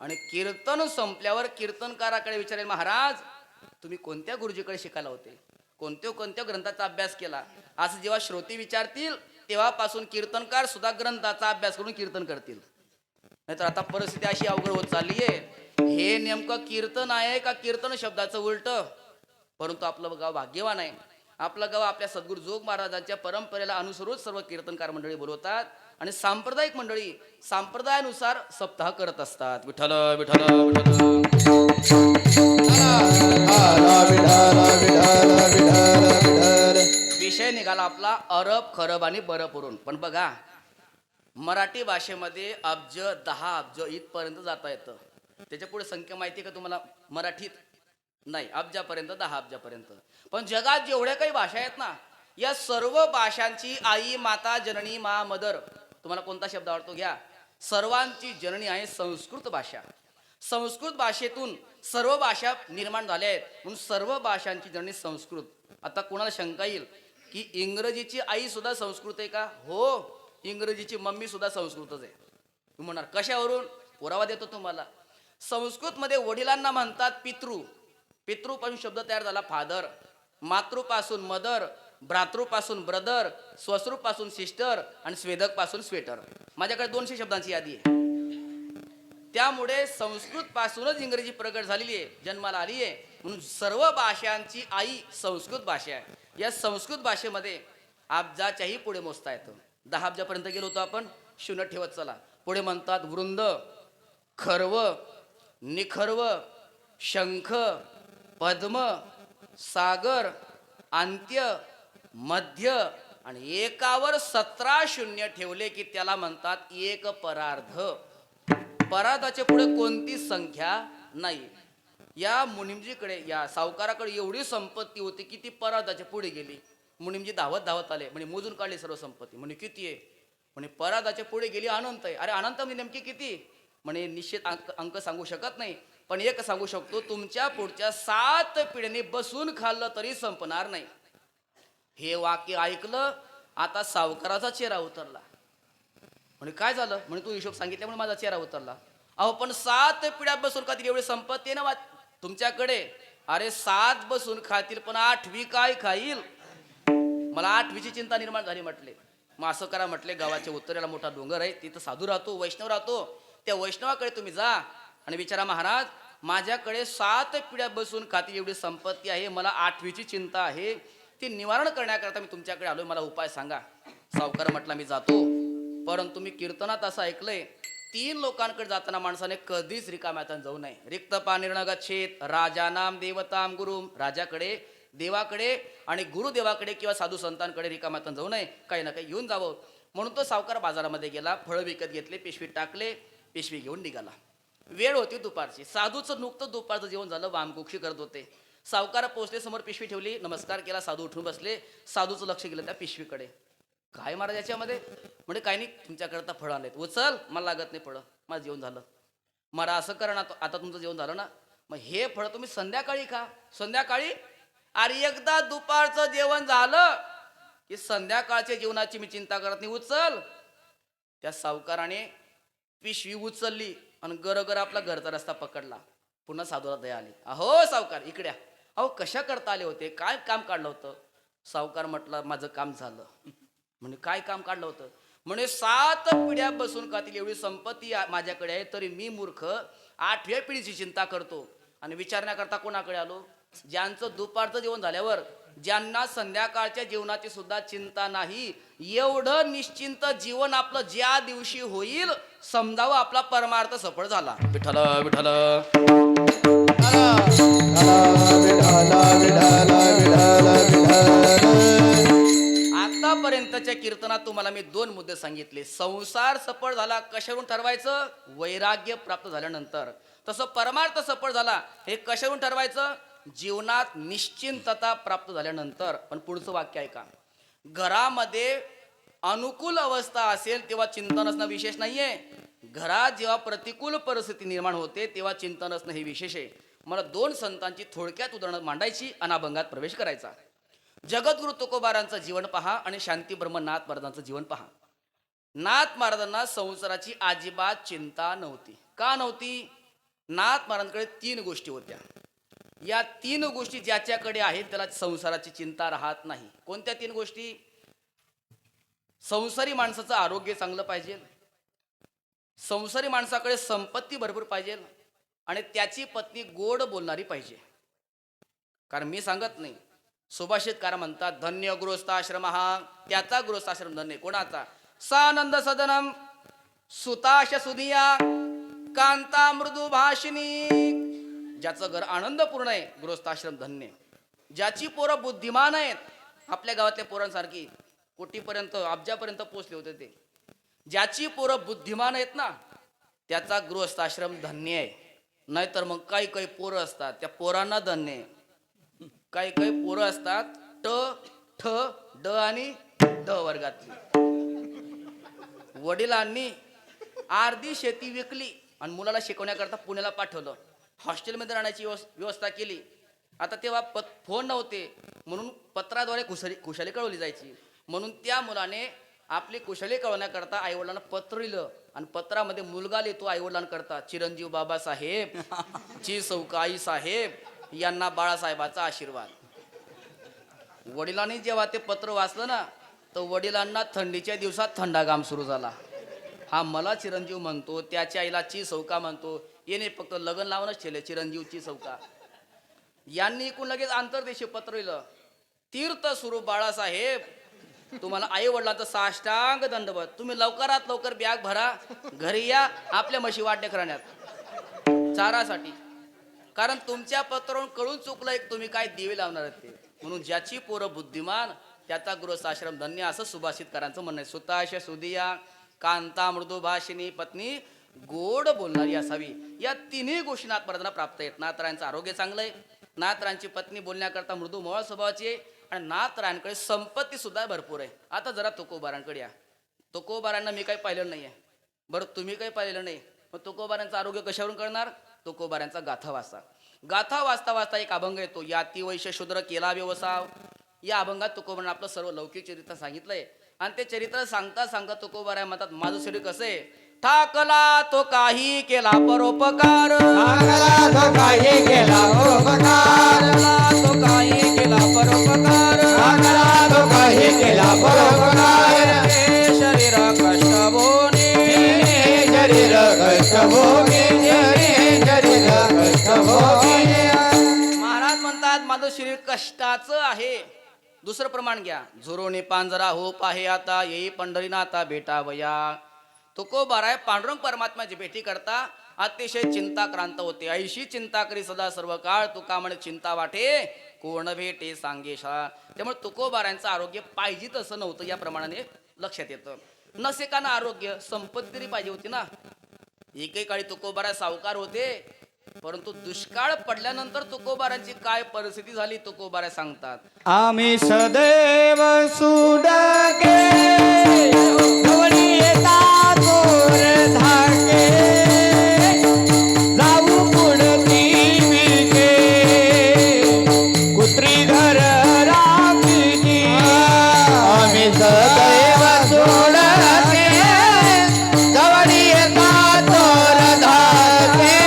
आणि कीर्तन संपल्यावर कीर्तनकाराकडे विचारेल, महाराज तुम्ही कोणत्या गुरुजीकडे शिकायला होते, कोणत्या ग्रंथाचा अभ्यास केला, असं जेव्हा श्रोते विचारतील तेव्हापासून कीर्तनकार सुद्धा ग्रंथाचा अभ्यास करून कीर्तन करतील. नाहीतर आता परिस्थिती अशी अवघड होत चालली आहे. हे नेमकं कीर्तन आहे का कीर्तन शब्दाचं उलट? परंतु आपलं गाव भाग्यवान आहे. आपलं गाव आपल्या सद्गुरू जोग महाराजांच्या परंपरेला अनुसरून सर्व कीर्तनकार मंडळी बोलवतात आणि सांप्रदायिक मंडळी संप्रदायानुसार सप्ताह करत असतात. विठ्ठल विठ्ठल विषय निघाला आपला अरब खरब आणि बरपुरून. पण बघा, मराठी भाषेमध्ये अब्ज 10 अब्ज इथपर्यंत जाता येतं. त्याच्या पुढे संख्या माहिती का तुम्हाला? मराठीत नाही, अब्जापर्यंत, 10 अब्जापर्यंत. पण जगात जेवढ्या काही भाषा आहेत ना, या सर्व भाषांची आई, माता, जननी, मा, मदर, तुम्हाला कोणता शब्द आवडतो घ्या, सर्वांची जननी आहे संस्कृत भाषा. संस्कृत भाषेतून सर्व भाषा निर्माण झाल्या आहेत, म्हणून सर्व भाषांची जननी संस्कृत. आता कोणाला शंका येईल की इंग्रजीची आई सुद्धा संस्कृत आहे का? हो, इंग्रजीची मम्मी सुद्धा संस्कृतच आहे. तुम्ही म्हणणार कशावरून? पुरावा देतो तुम्हाला. संस्कृतमध्ये वडिलांना म्हणतात पितृ. पितृपासून शब्द तयार झाला फादर, मातृपासून मदर, भ्रातृपासून ब्रदर, स्वश्रूपासून सिस्टर आणि स्वेदक पासून स्वेटर. माझ्याकडे 200 शब्दांची यादी आहे. त्यामुळे संस्कृत पासूनच इंग्रजी प्रगट झालेली आहे, जन्माला आली आहे. म्हणून सर्व भाषांची आई संस्कृत भाषा आहे. या संस्कृत भाषेमध्ये अब्जाच्याही पुढे मोजता येतं. 10 अब्जापर्यंत गेलो होतो आपण, शून्य ठेवत चला. पुढे म्हणतात वृंद, खर्व, निखर्व, शंख, पद्म, सागर, अंत्य, मध्य आणि एकावर 17 शून्य ठेवले की त्याला म्हणतात एक परार्ध. परार्धाच्या पुढे कोणती संख्या नाही. या मुनीमजीकडे, या सावकाराकडे एवढी संपत्ती होती की ती परार्धाच्या पुढे गेली. मुनीमजी धावत आले, म्हणजे मोजून काढली सर्व संपत्ती. म्हणे किती आहे? म्हणे परार्धाच्या पुढे गेली अनंत आहे. अरे अनंत म्हणजे नेमकी किती? म्हणे निश्चित अंक सांगू शकत नाही, पण एक सांगू शकतो, तुमच्या पुढच्या 7 पिढ्यांनी बसून खाल्लं तरी संपणार नाही. हे वाक्य ऐकलं, आता सावकाराचा चेहरा उतरला. म्हणे काय झालं? म्हणे तू हिशोब सांगितल्यामुळे माझा चेहरा उतरला. अहो पण 7 पिढ्या बसून खातील एवढी संपत्ती आहे ना तुमच्याकडे. अरे 7 बसून खातील, पण 8वी काय खाईल? मला 8वीची चिंता निर्माण झाली म्हटले. मग असं करा म्हटले, गावाच्या उत्तरेला मोठा डोंगर आहे, तिथं साधू राहतो, वैष्णव राहतो. त्या वैष्णवाकडे तुम्ही जा आणि विचारा, महाराज माझ्याकडे 7 पिढ्या बसून खाती एवढी संपत्ती आहे, मला 8वीची चिंता आहे, ती निवारण करण्याकरता मी तुमच्याकडे आलोय, मला उपाय सांगा. सावकार म्हटला, मी जातो. परंतु मी कीर्तनात असं ऐकलंय, 3 लोकांकडे जाताना माणसाने कधीच रिकाम्या हाताने जाऊ नये. रिक्त पाणीर्न गच्छेत राजानाम देवताम गुरुम. राजाकडे, देवाकडे आणि गुरुदेवाकडे किंवा साधू संतांकडे रिकाम्या हाताने जाऊ नये, काही ना काही घेऊन जावं. म्हणून तो सावकार बाजारामध्ये गेला, फळं विकत घेतले, पिशवीत टाकले, पिशवी घेऊन निघाला. वेळ होती दुपारची. साधूचं नुकतं दुपारचं जेवण झालं, वामकुक्षी करत होते. सावकार पोहोचले, समोर पिशवी ठेवली, नमस्कार केला, साधू उठून बसले. साधूचं लक्ष गेलं त्या पिशवीकडे. काय महाराज याच्यामध्ये? म्हणजे काही नाही, तुमच्याकरता फळं आलेत, उचल, मला लागत नाही फळं, माझं जेवण झालं. मला असं करा ना, आता तुमचं जेवण झालं ना, मग हे फळं तुम्ही संध्याकाळी खा. संध्याकाळी? अरे एकदा दुपारचं जेवण झालं की संध्याकाळच्या जेवणाची मी चिंता करत नाही, उचल. त्या सावकाराने पिशवी उचलली आणि गरगर आपला घरचा रस्ता पकडला. पुन्हा साधूला दया आली. अहो सावकार इकडे, अहो कशा करता आले होते, काय काम काढलं होतं? सावकार म्हटलं, माझं काम झालं. म्हणजे काय काम काढलं होतं? म्हणे 7 पिढ्या बसून खातील एवढी संपत्ती माझ्याकडे आहे, तरी मी मूर्ख 8व्या पिढीची चिंता करतो. आणि विचारण्याकरता कोणाकडे आलो? ज्यांचं दुपारचं जेवण झाल्यावर, ज्यांना संध्याकाळच्या जेवणाची सुद्धा चिंता नाही, एवढं निश्चिंत जीवन आपलं ज्या दिवशी होईल, समजावं आपला परमार्थ सफळ झाला. विठ्ठल विठ्ठल. आतापर्यंतच्या कीर्तनात तुम्हाला मी 2 मुद्दे सांगितले. संसार सफळ झाला कशावरून ठरवायचं? वैराग्य प्राप्त झाल्यानंतर. तसं परमार्थ सफळ झाला हे कशावरून ठरवायचं? जीवनात निश्चिंतता प्राप्त झाल्यानंतर. पण पुढचं वाक्य ऐका, घरामध्ये अनुकूल अवस्था असेल तेव्हा चिंता नसणं विशेष नाहीये, घरात जेव्हा प्रतिकूल परिस्थिती निर्माण होते तेव्हा चिंता नसणं हे विशेष आहे. मला 2 संतांची थोडक्यात उदाहरणं मांडायची आणि अभंगात प्रवेश करायचा. जगद्गुरु तुकोबारांचं जीवन पहा आणि शांती ब्रह्मनाथ महाराजांचं जीवन पहा. नाथ महाराजांना संसाराची अजिबात चिंता नव्हती. का नव्हती? नाथ महाराजांकडे 3 गोष्टी होत्या. या 3 गोष्टी ज्याच्याकडे आहेत त्याला संसाराची चिंता राहत नाही. कोणत्या 3 गोष्टी? संसारी माणसाचं आरोग्य चांगलं पाहिजे, संसारी माणसाकडे संपत्ती भरपूर पाहिजे आणि त्याची पत्नी गोड बोलणारी पाहिजे. कारण मी सांगत नाही, सुभाषितकार म्हणतात, धन्य गृहस्थाश्रम हा, त्याचा गृहस्थाश्रम धन्य. कोणाचा? सानंद सदनम सुताश सुधिया कांता मृदू भाषिनी. ज्याचं घर आनंदपूर्ण आहे गृहस्थाश्रम धन्य. ज्याची पोरं बुद्धिमान आहेत, आपल्या गावातल्या पोरांसारखी कोटीपर्यंत अब्जापर्यंत पोचले होते ते, ज्याची पोरं बुद्धिमान आहेत ना, त्याचा गृहस्थाश्रम धन्य आहे. नाहीतर मग काही काही पोरं असतात, त्या पोरांना धन्य आहे. काही काही पोरं असतात ट ठ ड आणि ड वर्गातली. वडिलांनी अर्धी शेती विकली आणि मुलाला शिकवण्याकरता पुण्याला पाठवलं, हॉस्टेलमध्ये राहण्याची व्यवस्था केली. आता तेव्हा फोन नव्हते म्हणून पत्राद्वारे कुशाली कळवली जायची. म्हणून त्या मुलाने आपली कुशली कळवण्याकरता आईवडिलांना पत्र लिहिलं आणि पत्रामध्ये मुलगा लिहितो आईवडिलांकरता, चिरंजीव बाबासाहेब ची सौकाई साहेब यांना बाळासाहेबाचा आशीर्वाद. वडिलांनी जेव्हा ते पत्र वाचलं ना, तर वडिलांना थंडीच्या दिवसात थंडा घाम सुरू झाला. हा मला चिरंजीव म्हणतो, त्याच्या आईला ची सौका म्हणतो, येणे फक्त लग्न लावूनच ठेवले चिरंजीव ची सौका. यांनी इकून लगेच आंतरदेशीय पत्र लिहिलं, तीर्थ सुरू बाळासाहेब, तुम्हाला आई वडिलांचा साष्टांग दंडवत. तुम्ही लवकरात लवकर बॅग भरा, घरी या, आपल्या म्हशी वाटणे करण्यात चारासाठी. कारण तुमच्या पत्रावरून कळून चुकलं एक तुम्ही काय दिवे लावणार आहेत ते. म्हणून ज्याची पोरं बुद्धिमान त्याचा गृहस्थाश्रम धन्य, असं सुभाषितकारांचं म्हणणं आहे. सुताश सुदिया कांता मृदू भाषिनी, पत्नी गोड बोलणारी असावी. या 3ही गोष्टी नाथपराजांना प्राप्त आहेत. नाथरायांचं आरोग्य चांगलं आहे, नाथरायांची पत्नी बोलण्याकरता मृदू मोळ स्वभावाची आहे आणि नाथरायांकडे संपत्ती सुद्धा भरपूर आहे. आता जरा तुकोबारांकडे या. तुकोबारांना मी काही पाहिलं नाही आहे, बरं तुम्ही काही पाहिलेलं नाही, मग तुकोबारांचं आरोग्य कशावरून कळणार? तुकोबारांचा गाथा वाचता. गाथा वाचता वाचता एक अभंग येतो, याती वैश्य शूद्र केला व्यवसाय. या अभंगात तुकोबारांना आपलं सर्व लौकिक चरित्र सांगितलंय आणि ते चरित्र सांगता सांगता तुकोबाराय म्हणतात, माझं शरीर कसं आहे, ठाकला तो काही केला परोपकार, ठाकला तो काही केला परोपकार, तो काही केला परोपकार, ठाकला तो काही केला परोपकार. कष्टभोगी जरी जरी कष्टभोगी. महाराज म्हणतात माझं शरीर कष्टाचं आहे. दुसरं प्रमाण घ्या. झुरोनी पांजरा हो पाहे आता येई पंढरीनाथा भेटावया. तुकोबाराय पांडुरंग परमात्म्याची भेटी करता अतिशय चिंताक्रांत होते. ऐशी चिंता करी सदा सर्व काळ तुका म्हणे चिंता वाटे कोण भेटे सांगेशा. त्यामुळे तुकोबारायांचं आरोग्य पाहिजे तसं नव्हतं या प्रमाणाने लक्षात येतं. नसेकाना आरोग्य संपत्ती तरी पाहिजे होती ना. एकेकाळी तुकोबारा सावकार होते, परंतु दुष्काळ पडल्यानंतर तुकोबारांची काय परिस्थिती झाली तुकोबारा सांगतात. आम्ही सदैव सुडके जवळी येता चोर धाके जाऊ पुढती विके कुत्री घर राखीची. आम्ही सदैव सुडके जवळी येता चोर धाके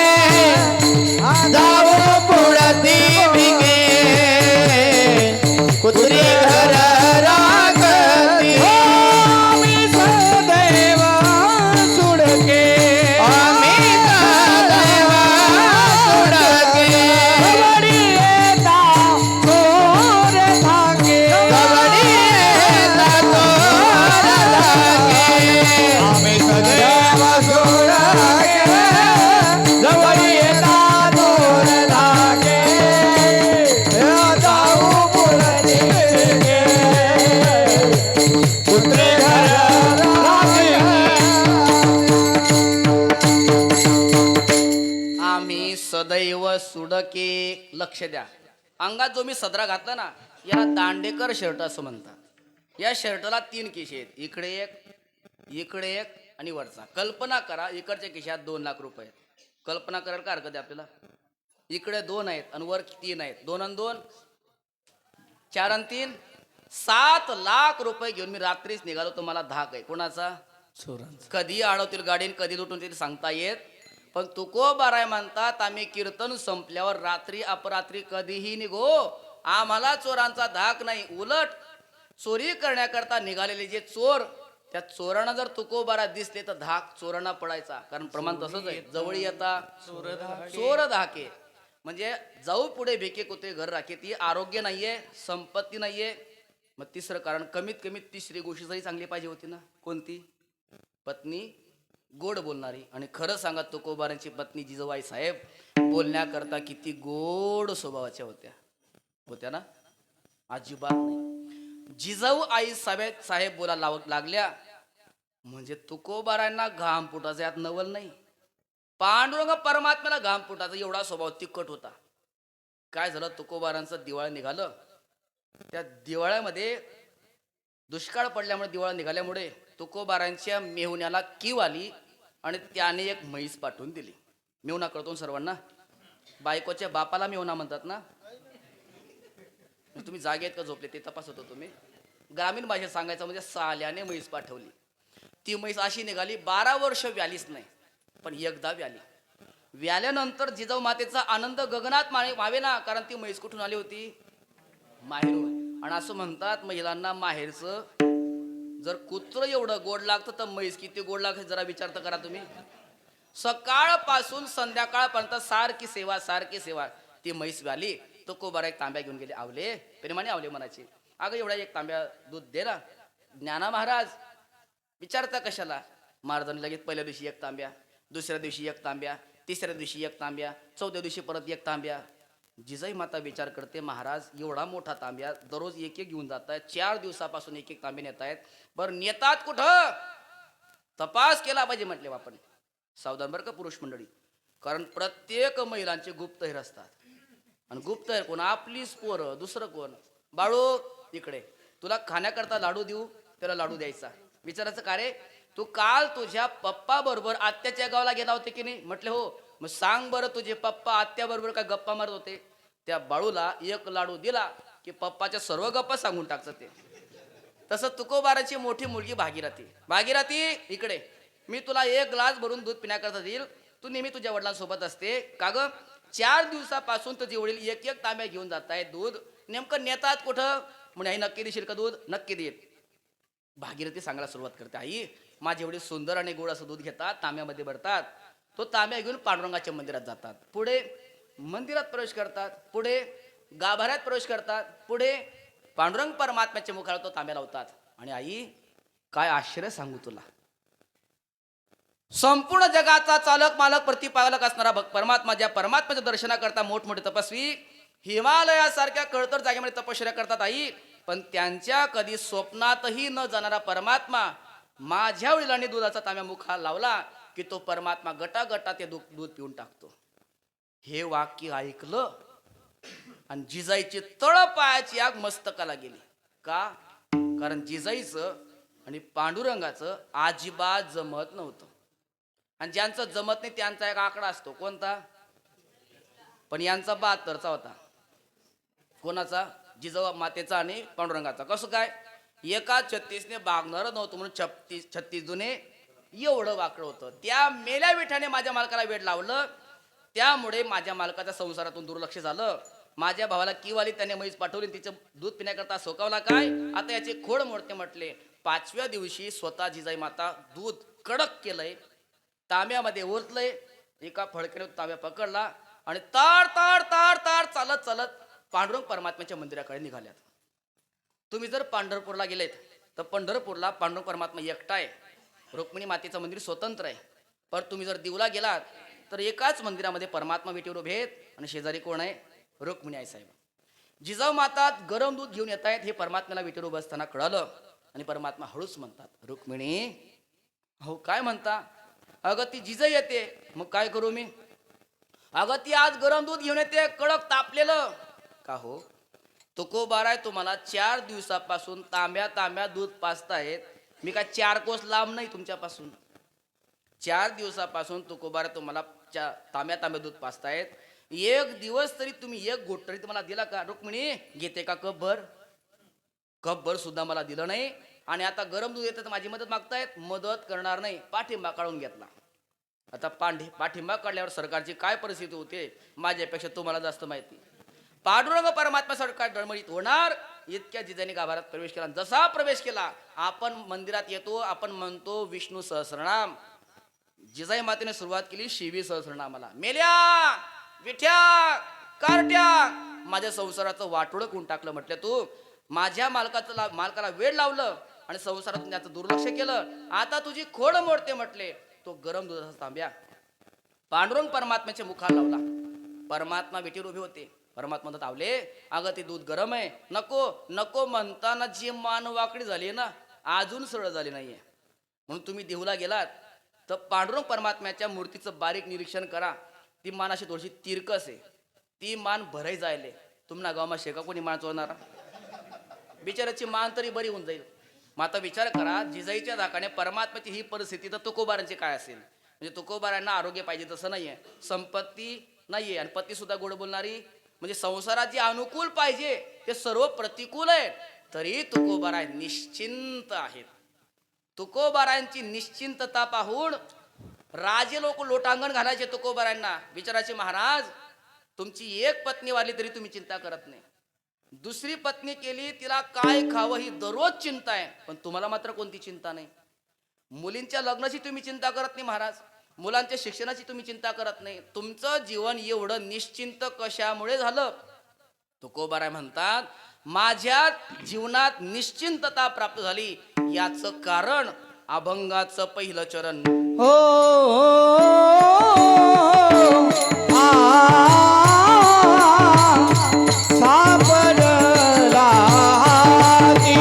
जाऊ पुढती विके कुत्री घर राखती. आम्ही सदैव सुडके आम्ही सदैव सुडके जवळी येता चोर धाके जवळी येता चोर धाके. आम्ही सदैव सुडके जवळी येता चोर धाके जाऊ पुढती कुत्रे घर राखी. आम्ही सदैव सुडके. लक्ष द्या. अंगात जो मी सदरा घातला ना याला दांडेकर शर्ट असं म्हणतात. या शर्टला 3 खिसे आहेत. इकडे एक आणि वरचा. कल्पना करा इकडच्या खिशात 2 लाख रुपये आहेत. कल्पना करायला काय हरकत आहे आपल्याला. इकडे 2 आहेत आणि वर 3 आहेत. 2 आणि 2 4 आणि 3 7 लाख रुपये घेऊन मी रात्रीच निघालो. तुम्हाला धाक आहे कोणाचा. चोरांचा. कधी अडवतील गाडीन कधी लुटून तिथे सांगता येत. पण तुकोबाराय म्हणतात आम्ही कीर्तन संपल्यावर रात्री अपरात्री कधीही निघो आम्हाला चोरांचा धाक नाही. उलट चोरी करण्याकरता निघालेले जे चोर त्या चोरांना जर तुकोबारा दिसले तर धाक चोरांना पडायचा. कारण प्रमाण तसंच आहे. जवळ येता चोर धाके. म्हणजे जाऊ पुढे भेके कुत्रे घर राखे. ती आरोग्य नाहीये संपत्ती नाहीये. मग तिसरं कारण कमीत कमी तिसरी गोष्ट जरी चांगली पाहिजे होती ना. कोणती. पत्नी गोड बोलणारी. आणि खरं सांगा तुकोबारांची पत्नी जिजाबाई साहेब बोलण्याकरता किती गोड स्वभावाच्या होत्या ना. अजिबात नाही. जिजाऊ आई साहेब बोलायला लागल्या म्हणजे तुकोबारांना घाम फुटाचा यात नवल नाही. पांडुरंग परमात्म्याला घाम फुटाचा एवढा स्वभाव तिखट होता. काय झालं तुकोबारांचं दिवाळ निघालं. त्या दिवाळ्यामध्ये दुष्काळ पडल्यामुळे दिवाळा निघाल्यामुळे तुकोबारांच्या मेहुण्याला कीव आली आणि त्याने एक म्हैस पाठवून दिली. मेहुणा कळतो सर्वांना. बायकोच्या बापाला मेहुणा म्हणतात ना. तुम्ही जागे आहेत का झोपले ते तपासत होतो मी. ग्रामीण भाषेत सांगायचं म्हणजे साल्याने म्हैस पाठवली. ती म्हैस अशी निघाली 12 वर्ष व्यालीच नाही पण एकदा व्याली. व्याल्यानंतर जिजाऊ मातेचा आनंद गगनात व्हावे ना. कारण ती म्हैस कुठून आली होती. माहेरून. आणि असं म्हणतात महिलांना माहेरचं जर कुत्र एवढं गोड लागतं तर म्हैस किती गोड लागतं जरा विचार तर करा तुम्ही. सकाळपासून संध्याकाळपर्यंत सारखी सेवा. ती म्हैस व्याली. तुकोबारा एक तांब्या घेऊन गेले. आवले प्रेमाने आवले म्हणायचे. अगं एवढा एक तांब्या दूध दे ना. ज्ञाना महाराज विचारता कशाला. महाराजांनी लगेच पहिल्या दिवशी 1 तांब्या, दुसऱ्या दिवशी 1 तांब्या, तिसऱ्या दिवशी 1 तांब्या, चौथ्या दिवशी परत 1 तांब्या. जिजाई माता विचार करते महाराज एवढा मोठा तांब्या दररोज 1 घेऊन जात आहेत. 4 दिवसापासून 1 तांबे नेत आहेत. बरं नेतात कुठं. तपास केला पाहिजे म्हटले आपण. सावधान बरं का पुरुष मंडळी. कारण प्रत्येक महिलांचे गुप्तहेर असतात. आणि गुप्तहेर कोण. आपलीच पोरं. दुसरं कोण. बाळू इकडे तुला खाण्याकरता लाडू देऊ. त्याला लाडू द्यायचा. विचारायचं का रे तू काल तुझ्या पप्पा बरोबर आत्याच्या गावाला गेला होते की नाही. म्हटले हो. मग सांग बरं तुझे पप्पा आत्या बरोबर काय गप्पा मारत होते. त्या बाळूला 1 लाडू दिला की पप्पाच्या सर्व गप्पा सांगून टाकतं ते. तसं तुकोबाराची मोठी मुलगी भागीरथी इकडे मी तुला 1 ग्लास भरून दूध पिण्याकरता देईल. तू नेहमी तुझ्या वडिलांसोबत असते का ग. 4 दिवसापासून तुझे वडील 1 तांब्या घेऊन जात आहेत दूध. नेमकं नेतात कुठं. म्हणे आई नक्की देशील का दूध. नक्की देईल. भागीरथी सांगायला सुरुवात करते. आई माझे वडील सुंदर आणि गोड असं दूध घेतात तांब्यामध्ये भरतात. तो तांब्या घेऊन पांडुरंगाच्या मंदिरात जातात. पुढे मंदिरात प्रवेश करतात, पुढे गाभाऱ्यात प्रवेश करतात, पुढे पांडुरंग परमात्म्याच्या मुखाला तो तांब्या लावतात. आणि आई, काय आश्चर्य सांगू तुला, संपूर्ण जगाचा चालक मालक प्रतिपालक असणारा परमात्मा, ज्या परमात्म्याच्या दर्शनाकरता मोठमोठे तपस्वी हिमालयासारख्या कळतर जागेमध्ये तपश्चर्या करतात आई, पण त्यांच्या कधी स्वप्नातही न जाणारा परमात्मा माझ्या वडिलांनी दुधाचा तांब्या मुखा लावला की तो परमात्मा गटागटा ते दूध पिऊन टाकतो. हे वाक्य ऐकलं आणि जिजाईची तळपायाची आग मस्तकाला गेली. का? कारण जिजाईचं आणि पांडुरंगाचं अजिबात जमत नव्हतं. आणि ज्यांचं जमत नाही त्यांचा एक आकडा असतो. कोणता? पण यांचा 72चा होता. कोणाचा? जिजाऊ मातेचा आणि पांडुरंगाचा. कसं काय? एका 36ने भागणार नव्हतं म्हणून 36 जुने एवढं वाकडं होतं. त्या मेल्या विठाने माझ्या मालकाला वेड लावलं, त्यामुळे माझ्या मालकाच्या संसारातून दुर्लक्ष झालं. माझ्या भावाला किवाली त्याने म्हैस पाठवली, तिचं दूध पिण्याकरता सोकावला काय. आता याचे खोड मोडते म्हटले. 5व्या दिवशी स्वतः जिजाई माता दूध कडक केलंय, तांब्यामध्ये ओतलंय, एका फडक्याने तांब्या पकडला आणि ताड ताड ताड ताड चालत चालत पांडुरंग परमात्म्याच्या मंदिराकडे निघाल्यात. तुम्ही जर पंढरपूरला गेलेत तर पंढरपूरला पांडुरंग परमात्मा एकटा आहे, रुक्मिणी मातेचं मंदिर स्वतंत्र आहे. पण तुम्ही जर दिवला गेलात तर एकाच मंदिरामध्ये परमात्मा विटीवर उभे आहेत आणि शेजारी कोण आहे? रुक्मिणी आई साहेब. जिजाऊ माता गरम दूध घेऊन येत आहेत हे परमात्म्याला विटीवर उभं असताना कळालं आणि परमात्मा हळूच म्हणतात, रुक्मिणी. हो काय म्हणता? अगं ती जिजाई येते. मग काय करू मी? अगं ती आज गरम दूध घेऊन येते, कडक तापलेलं. का हो? तुकोबाराय तुम्हाला 4 दिवसापासून तांब्या तांब्या दूध पाजतायत. मी काय 4 कोस लांब नाही तुमच्यापासून. 4 दिवसापासून तुकोबाराय तुम्हाला तांब्या तांब्या दूध पाजतायत. एक दिवस तरी तुम्ही एक घोट तरी तुम्हाला दिला का? रुक्मिणी घेते का कपभर? कपभर सुद्धा मला दिलं नाही. आणि आता गरम दूध येतं तर माझी मदत मागतायत. मदत करणार नाही. पाठिंबा काढून घेतला. आता पाठिंबा काढल्यावर सरकारची काय परिस्थिती होते माझ्यापेक्षा तुम्हाला जास्त माहिती. पांडुरंग परमात्मा सरकार डळमळीत होणार इतक्या जिजाईने गाभाऱ्यात प्रवेश केला. जसा प्रवेश केला, आपण मंदिरात येतो, आपण म्हणतो विष्णू सहस्रनाम. जिजाई मातेने सुरुवात केली शिवी सहस्रनामाला. मेल्या विठ्या कारट्या, माझ्या संसाराचं वाटोळं करून टाकलं. म्हटलं तू माझ्या मालकाला वेळ लावलं आणि संसारातून त्याचं दुर्लक्ष केलं. आता तुझी खोड मोडते म्हटले. तो गरम दुधाचा तांब्या पांडुरंग परमात्म्याच्या मुखाला लावला. परमात्मा विटीवर उभे होते. परमात्मा म्हणतात, आवले अगं ते दूध गरम आहे, नको नको म्हणताना जी मान वाकडी झाली ना, अजून सरळ झाली नाहीये. म्हणून तुम्ही देहूला गेलात तर पांडुरंग परमात्म्याच्या मूर्तीचं बारीक निरीक्षण करा. ती मान अशी थोडीशी तिरकस आहे. ती मान भराई जायले. तुम्हाला गावमा शेका कोणी मान चोरणारा? बिचाराची मान तरी बरी होऊन जाईल. मग आता विचार करा, जिजाईच्या धाकाने परमात्म्याची ही परिस्थिती तर तुकोबारांची काय असेल? म्हणजे तुकोबारांना आरोग्य पाहिजे तसं नाहीये, संपत्ती नाहीये आणि पती सुद्धा गोड बोलणारी, म्हणजे संसारात जे अनुकूल पाहिजे ते सर्व प्रतिकूल आहे. तरी तुकोबाराय निश्चिंत आहेत. तुकोबारांची निश्चिंतता पाहून राजे लोक लोटांगण घालायचे तुकोबारांना. विचाराचे महाराज, तुमची एक पत्नी वारली तरी तुम्ही चिंता करत नाही, दुसरी पत्नी केली तिला काय खावं ही दररोज चिंता आहे, पण तुम्हाला मात्र कोणती चिंता नाही. मुलींच्या लग्नाची तुम्ही चिंता करत नाही महाराज, मुलांच्या शिक्षणाची तुम्ही चिंता करत नाही. तुमचं जीवन एवढं निश्चिंत कशामुळे झालं? तुकोबाराय म्हणतात, माझ्या जीवनात निश्चिंतता प्राप्त झाली याचं कारण अभंगाचं पहिलं चरण. हो सापडला हाती,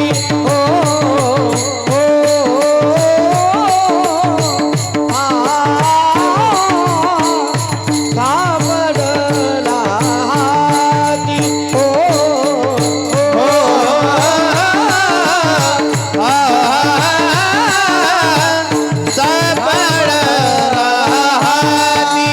सापडला हाती, सापडला हाती,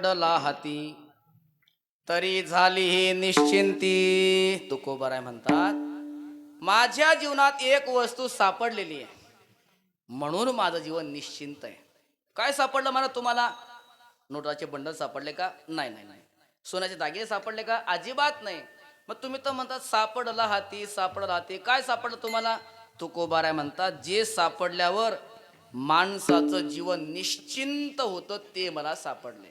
सापडला हाती तरी झाली ही निश्चिंती. तुकोबाराय म्हणतात माझ्या जीवनात एक वस्तू सापडलेली आहे म्हणून माझं जीवन निश्चिंत आहे. काय सापडलं मला तुम्हाला? नोटाचे बंडल सापडले का? नाही नाही नाही. सोन्याचे दागिने सापडले का? अजिबात नाही. मग तुम्ही तर म्हणतात सापडला हाती सापडला हाती. काय सापडलं तुम्हाला? तुकोबाराय म्हणतात जे सापडल्यावर माणसाचं जीवन निश्चिंत होतं ते मला सापडले.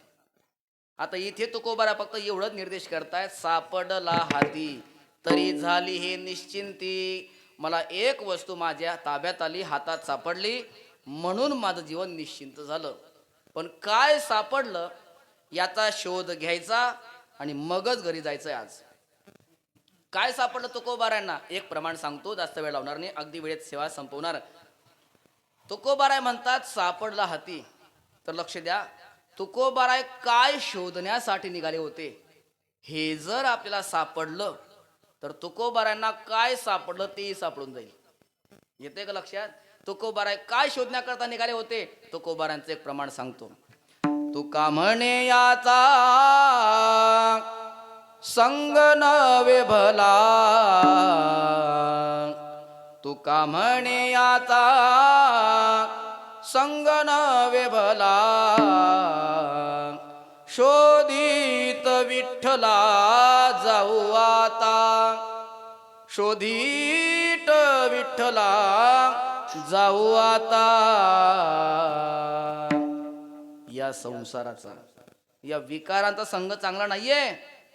आता इथे तुकोबाराय फक्त एवढंच निर्देश करतायत सापडला हाती तरी झाली हे निश्चिंती. मला एक वस्तू माझ्या ताब्यात आली, हातात सापडली म्हणून माझं जीवन निश्चिंत झालं. पण काय सापडलं याचा शोध घ्यायचा आणि मगच घरी जायचंय. आज काय सापडलं तुकोबारायांना? एक प्रमाण सांगतो, जास्त वेळ लावणार नाही, अगदी वेळेत सेवा संपवणार. तुकोबाराय म्हणतात सापडला हाती. तर लक्ष द्या, तुकोबाराय काय शोधण्यासाठी निघाले होते हे जर आपल्याला सापडलं तर तुकोबारायांना काय सापडलं तेही सापडून जाईल. येते का लक्षात? तुकोबाराय काय शोधण्याकरता निघाले होते? तुकोबारायांचं एक प्रमाण सांगतो. तुका म्हणे याचा संग नवे भला, तुका म्हणे याचा संग नवे भला, शोधित विठ्ठला जाऊ आता, शोधित विठ्ठला जाऊ आता. या संसाराचा, या विकारांचा संग चांगला नाहीये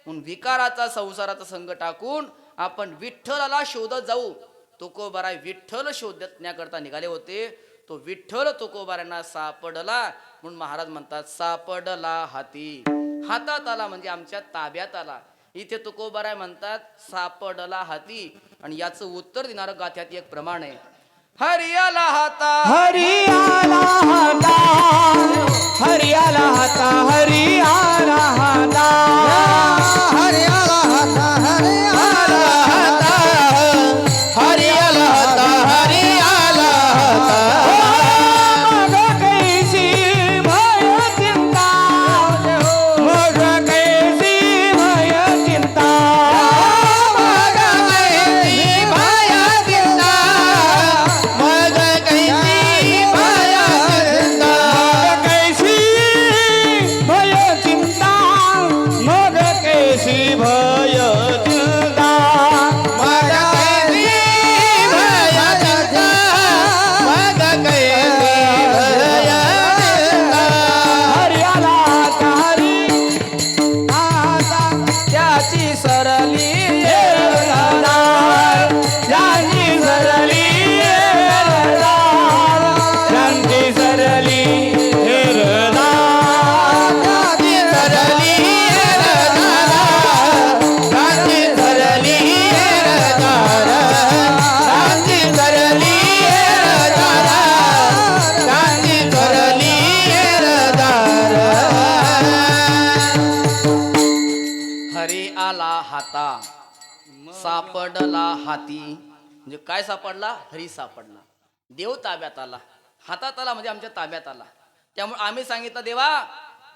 म्हणून विकाराचा संसाराचा संग टाकून आपण विठ्ठलाला शोधत जाऊ. तुकोबाराय विठ्ठल शोधण्याकरता निघाले होते. तो विठ्ठल तुकोबारायांना सापडला म्हणून महाराज म्हणतात सापडला हाती. हातात आला म्हणजे आमच्या ताब्यात आला. इथे तुकोबाराय म्हणतात सापडला हाती आणि याचं उत्तर देणारं गाथ्यात एक प्रमाण आहे. हरियाला हाता हरियाला हाता, हरियाला हाता, हरियाला हाता, हरियाला हाता, हरियाला हाता, हरियाला हाता, हरियाला हाता. मग कैसी भय चिंता, मग कैसी भय चिंता, मग कैसी भय चिंता, मग कैसी भय चिंता, मग कैसी भय चिंता, मग कैसी भय चिंता, मग कैसी भय चिंता. हरियाला हाता, हरी हाता, त्याची सरली येरदार, त्याची सरली येरदार, त्याची सरली येरदार, त्याची सरली येरदार, त्याची सरली येरदार, त्याची सरली येरदार, त्याची सरली येरदार. हरी आला हाता सापडला हाती. म्हणजे काय सापडला? हरी सापडला. देव ताब्यात आला. हातात आला म्हणजे आमच्या ताब्यात आला. त्यामुळे आम्ही सांगितलं देवा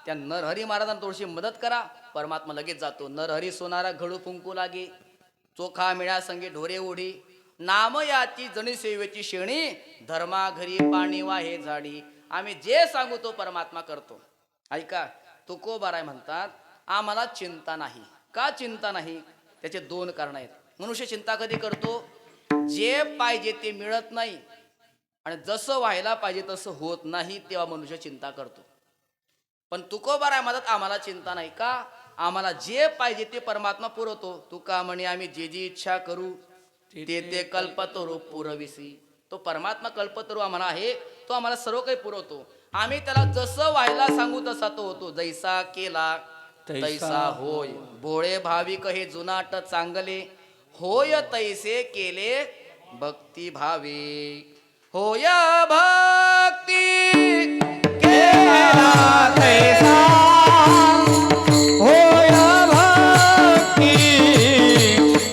त्या नरहरी महाराजांना थोडीशी मदत करा. परमात्मा लगेच जातो. नरहरी सोनारा घडू फुंकू लागे, चोखा मिळा संगे ढोरे ओढी, नाम याची जणी सेवेची शेणी, धर्मा घरी पाणी वाहे झाडी. आम्ही जे सांगू तो परमात्मा करतो. ऐका, तुकोबाराय म्हणतात आम्हाला चिंता नाही. का चिंता नाही? त्याचे दोन कारण आहेत. मनुष्य चिंता कधी करतो? जे पाहिजे ते मिळत नाही आणि जसं व्हायला पाहिजे तसं होत नाही तेव्हा मनुष्य चिंता करतो. पण तुकोबाराय म्हणतात आम्हाला चिंता नाही. का? आम्हाला जे पाहिजे ते परमात्मा पुरवतो. तुका म्हणे आम्ही जे जी इच्छा करू ते ते कल्पतरू पुरविसी. तो परमात्मा कल्पतरू आम्हाला आहे, तो आम्हाला सर्व काही पुरवतो. आम्ही त्याला जसं व्हायला सांगू तसा तो होतो. जैसा केला तैसा होय, भोळे भाविक हे जुनाट चांगले, होय तैसे केले भक्ती भावे, होय भक्ती केला तैसा, होय भक्ती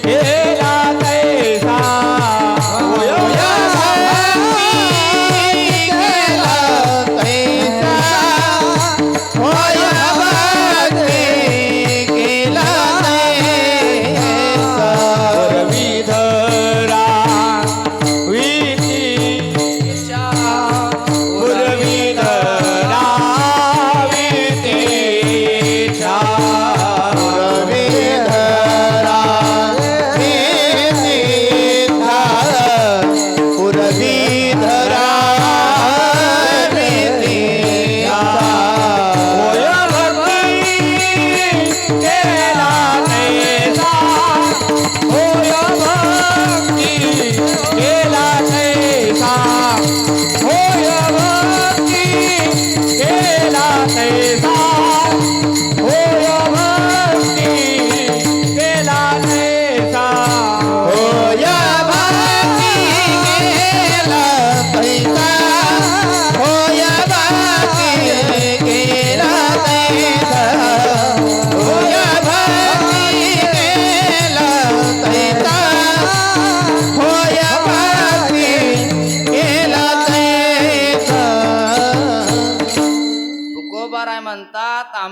केला तैसा, होय भक्ती केला तैसा, होय भक्ती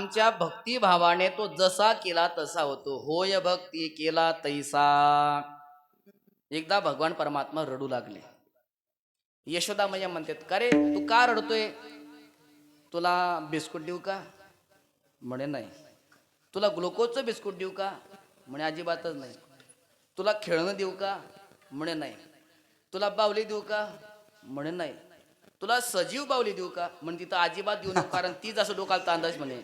आमच्या भक्तिभावाने तो जसा केला तसा होतो. होय भक्ती केला तैसा. एकदा भगवान परमात्मा रडू लागले. यशोदा मैया म्हणतात, का रे तू का रडतोय? तुला बिस्कुट देऊ का? म्हणे नाही. तुला ग्लुकोजचं बिस्कुट देऊ का? म्हणे अजिबातच नाही. तुला खेळणं देऊ का? म्हणे नाही. तुला बावली देऊ का? म्हणे नाही. तुला सजीव बावली देऊ का? म्हणे तिथं अजिबात देऊ नको, कारण ती जसं डोकाला तांदच म्हणे.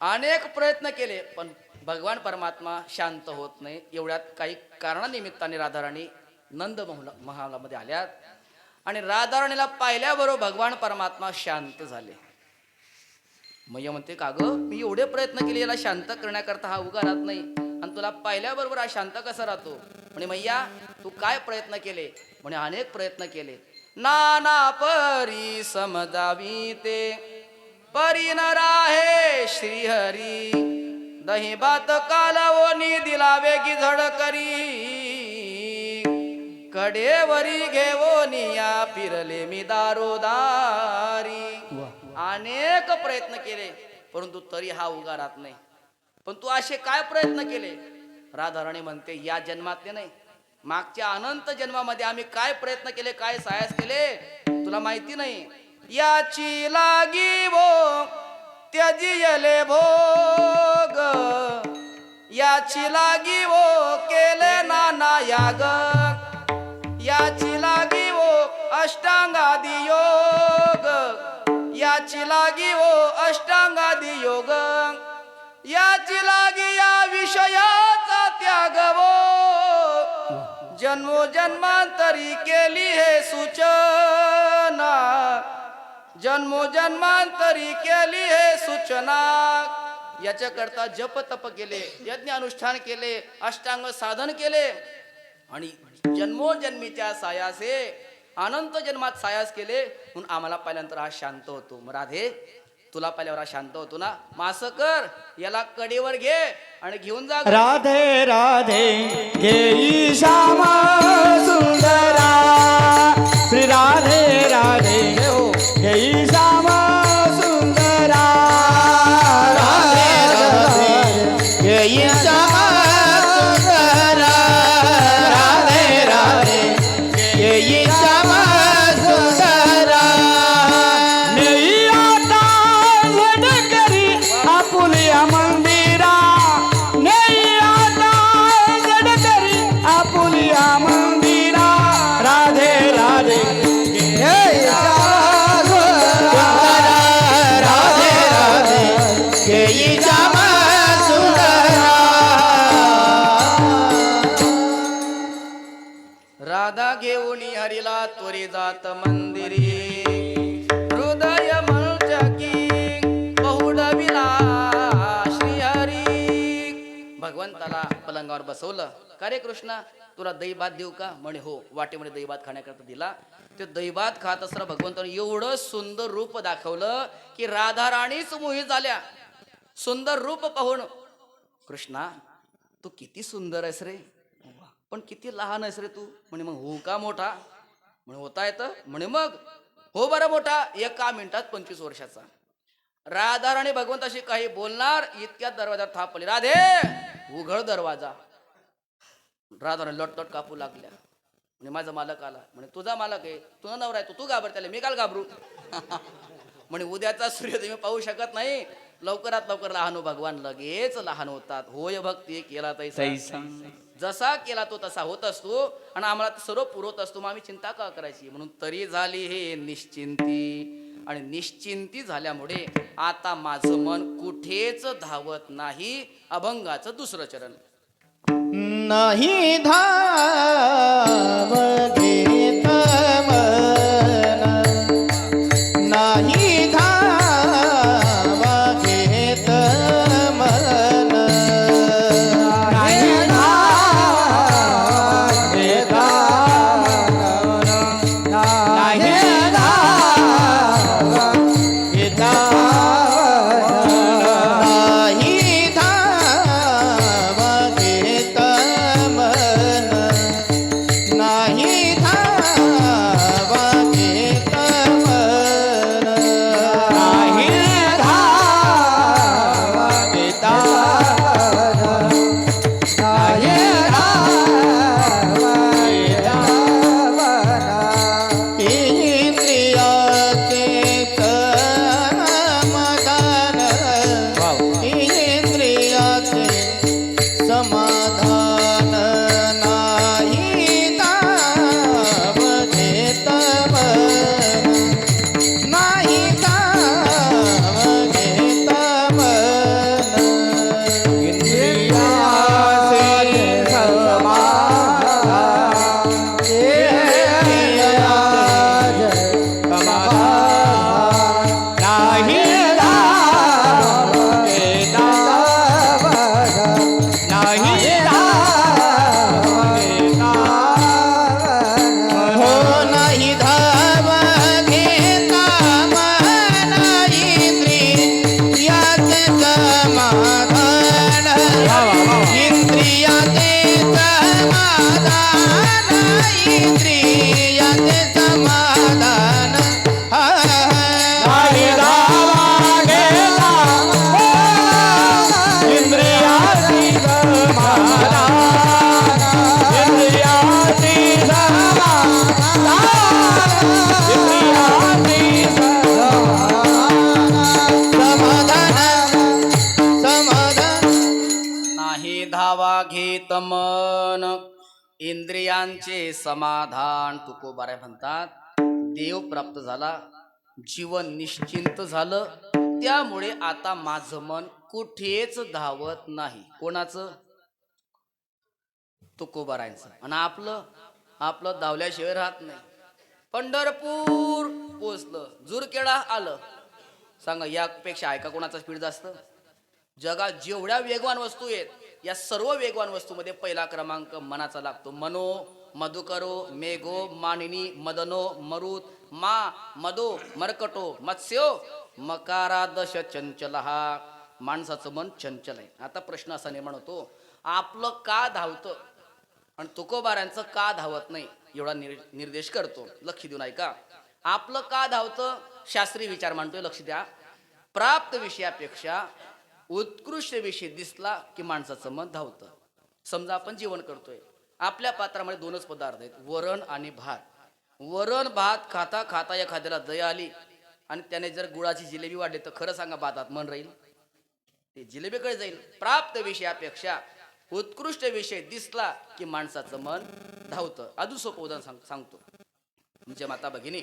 अनेक प्रयत्न केले पण भगवान परमात्मा शांत होत नाही. एवढ्यात काही कारणानिमित्ताने राधाराणी नंद महालामध्ये आल्यात आणि राधाराणीला पाहिल्याबरोबर भगवान परमात्मा शांत झाले. मैया म्हणते, का ग मी एवढे प्रयत्न केले याला शांत करण्याकरता, हा उगा राहत नाही आणि तुला पाहिल्याबरोबर हा शांत कसा राहतो? म्हणे मैया तू काय प्रयत्न केले? म्हणे अनेक प्रयत्न केले. नाना परी समजावी ते परी न राहे श्रीहरी. दही भात कालवणी दिला वेगी झड करी. कडेवरी घेवोनिया फिरले मी दारोदारी. अनेक प्रयत्न केले परंतु तरी हा उगा राहत नाही. पण तू असे काय प्रयत्न केले? राधाराणी म्हणते, या जन्मातले नाही, मागच्या अनंत जन्मामध्ये आम्ही काय प्रयत्न केले, काय सायास केले तुला माहिती नाही. याची लागी वो त्यजियले भोग. याची लागी वो केले नाना याग. याची लागी वो अष्टांगादी योग. याची लागी वो अष्टांगादी योग. याची लागी या विषयाचा त्याग वो. जन्मोजन्मांतरी केली हे सूचना. जन्मोजन्मांतरी केली हे सूचना. याच्याकरता जप तप केले, यज्ञ अनुष्ठान केले, अष्टांग साधन केले आणि जन्मोजन्मीच्या सायासे अनंत जन्मात सायास केले म्हणून आम्हाला पाहिल्यानंतर हा शांत होतो. मग राधे तुला पाहिल्यावर हा शांत होतो ना, मास कर, याला कडेवर घे आणि घेऊन जा. राधे राधे घेई श्यामा सुंदरा. श्री राधे राधे घेई श्यामा सुंदरा. राधे राधे घेई श्यामा सुंदरा. राधे राधे घेई श्यामा सुंदरा. नेई आता झटकरी आपुलिया मंदिरा. नेई आता झटकरी आपुलिया मंदिरा. राधे राधे घेई श्यामा सुंदरा. राधे राधे घेई श्यामा सुंदरा. राधा घेऊन हरिला त्वरी जात मंदिरी. हृदय मलचकी बहुडविला श्रीहरी. भगवंताला पलंगावर बसवलं. का रे कृष्णा तुला दही भात देऊ का? म्हणे हो. वाटेमध्ये दही भात खाण्याकरता दिला. ते दही भात खात असताना भगवंताने एवढं सुंदर रूप दाखवलं की राधा राणीच मोहित झाल्या. सुंदर रूप पाहून, कृष्णा तू किती सुंदर आहेस रे, पण किती लहान आहेस रे तू. म्हणे मग हो का मोठा? म्हणे होता येतं. म्हणे मग हो बरं मोठा. 1 मिनिटात 25 वर्षाचा. राधा राणी भगवंताशी काही बोलणार इतक्यात दरवाजात थापले. राधे उघड दरवाजा. राधा राणी लटलट कापू लागल्या. म्हणे माझा मालक आला. म्हणे तुझा मालक आहे, तुझा नवरा आहे, तू घाबर त्याला, मी काल घाबरू. म्हणे उद्याचा सूर्य तुम्ही पाहू शकत नाही. लवकरात लवकर लहान हो. भगवान लगेच लहान होतात. होय भक्ती केला तैसा. जसा केला तो तसा होत असतो आणि आम्हाला सर्व पुरवत असतो. मग आम्ही चिंता का करायची? म्हणून तरी झाली हे निश्चिंती. आणि निश्चिंती झाल्यामुळे आता माझं मन कुठेच धावत नाही. अभंगाचं 2रं चरण. नाही धाव घेत मन. नाही धाव घेत मन. नाही धाव घेत मन. नाही धाव घेत नाही धाव घेत मन. समाधान नाही धावा गेला इंद्रियाची समाधान इंद्रियाची समाधान इंद्रियाची समाधान नाही धावा घेत मन इंद्रियांचे समाधान. तुकोबाराय म्हणतात देव प्राप्त झाला, जीवन निश्चिंत झालं, त्यामुळे आता माझं मन कुठेच धावत नाही. कोणाचं? तुकोबारायचं. आणि आपलं आपलं धावल्याशिवाय राहत नाही. पंढरपूर पोचलं, जुरखेडा आलं, सांगा यापेक्षा आहे का कोणाचा स्पीड जास्त? जगात जेवढ्या वेगवान वस्तू आहेत, या सर्व वेगवान वस्तूमध्ये पहिला क्रमांक मनाचा लागतो. मनो मधुकरो मेघो मानिनी मदनो मरुत मा मदो मरकटो मत्स्यो मकारादश चंचल. हा माणसाचं मन चंचल आहे. आता प्रश्न असा निर्माण होतो, आपलं का धावतं आणि तुकोबारांचं का धावत नाही? एवढा निर्देश करतो, लक्ष देऊन ऐका. आपलं का धावतं? शास्त्रीय विचार मांडतोय, लक्ष द्या. प्राप्त विषयापेक्षा उत्कृष्ट विषय दिसला की माणसाचं मन धावतं. समजा आपण जेवण करतोय, आपल्या पात्रामध्ये दोनच पदार्थ आहेत, वरण आणि भात. वरण भात खाता खाता एखाद्याला दया आली आणि त्याने जर गुळाची जिलेबी वाढली तर खरं सांगा भातात मन राहील? ते जिलेबीकडे जाईल. प्राप्त विषयापेक्षा उत्कृष्ट विषय दिसला की माणसाचं मन धावतं. अजून सोपं उदाहरण सांगतो. म्हणजे माता भगिनी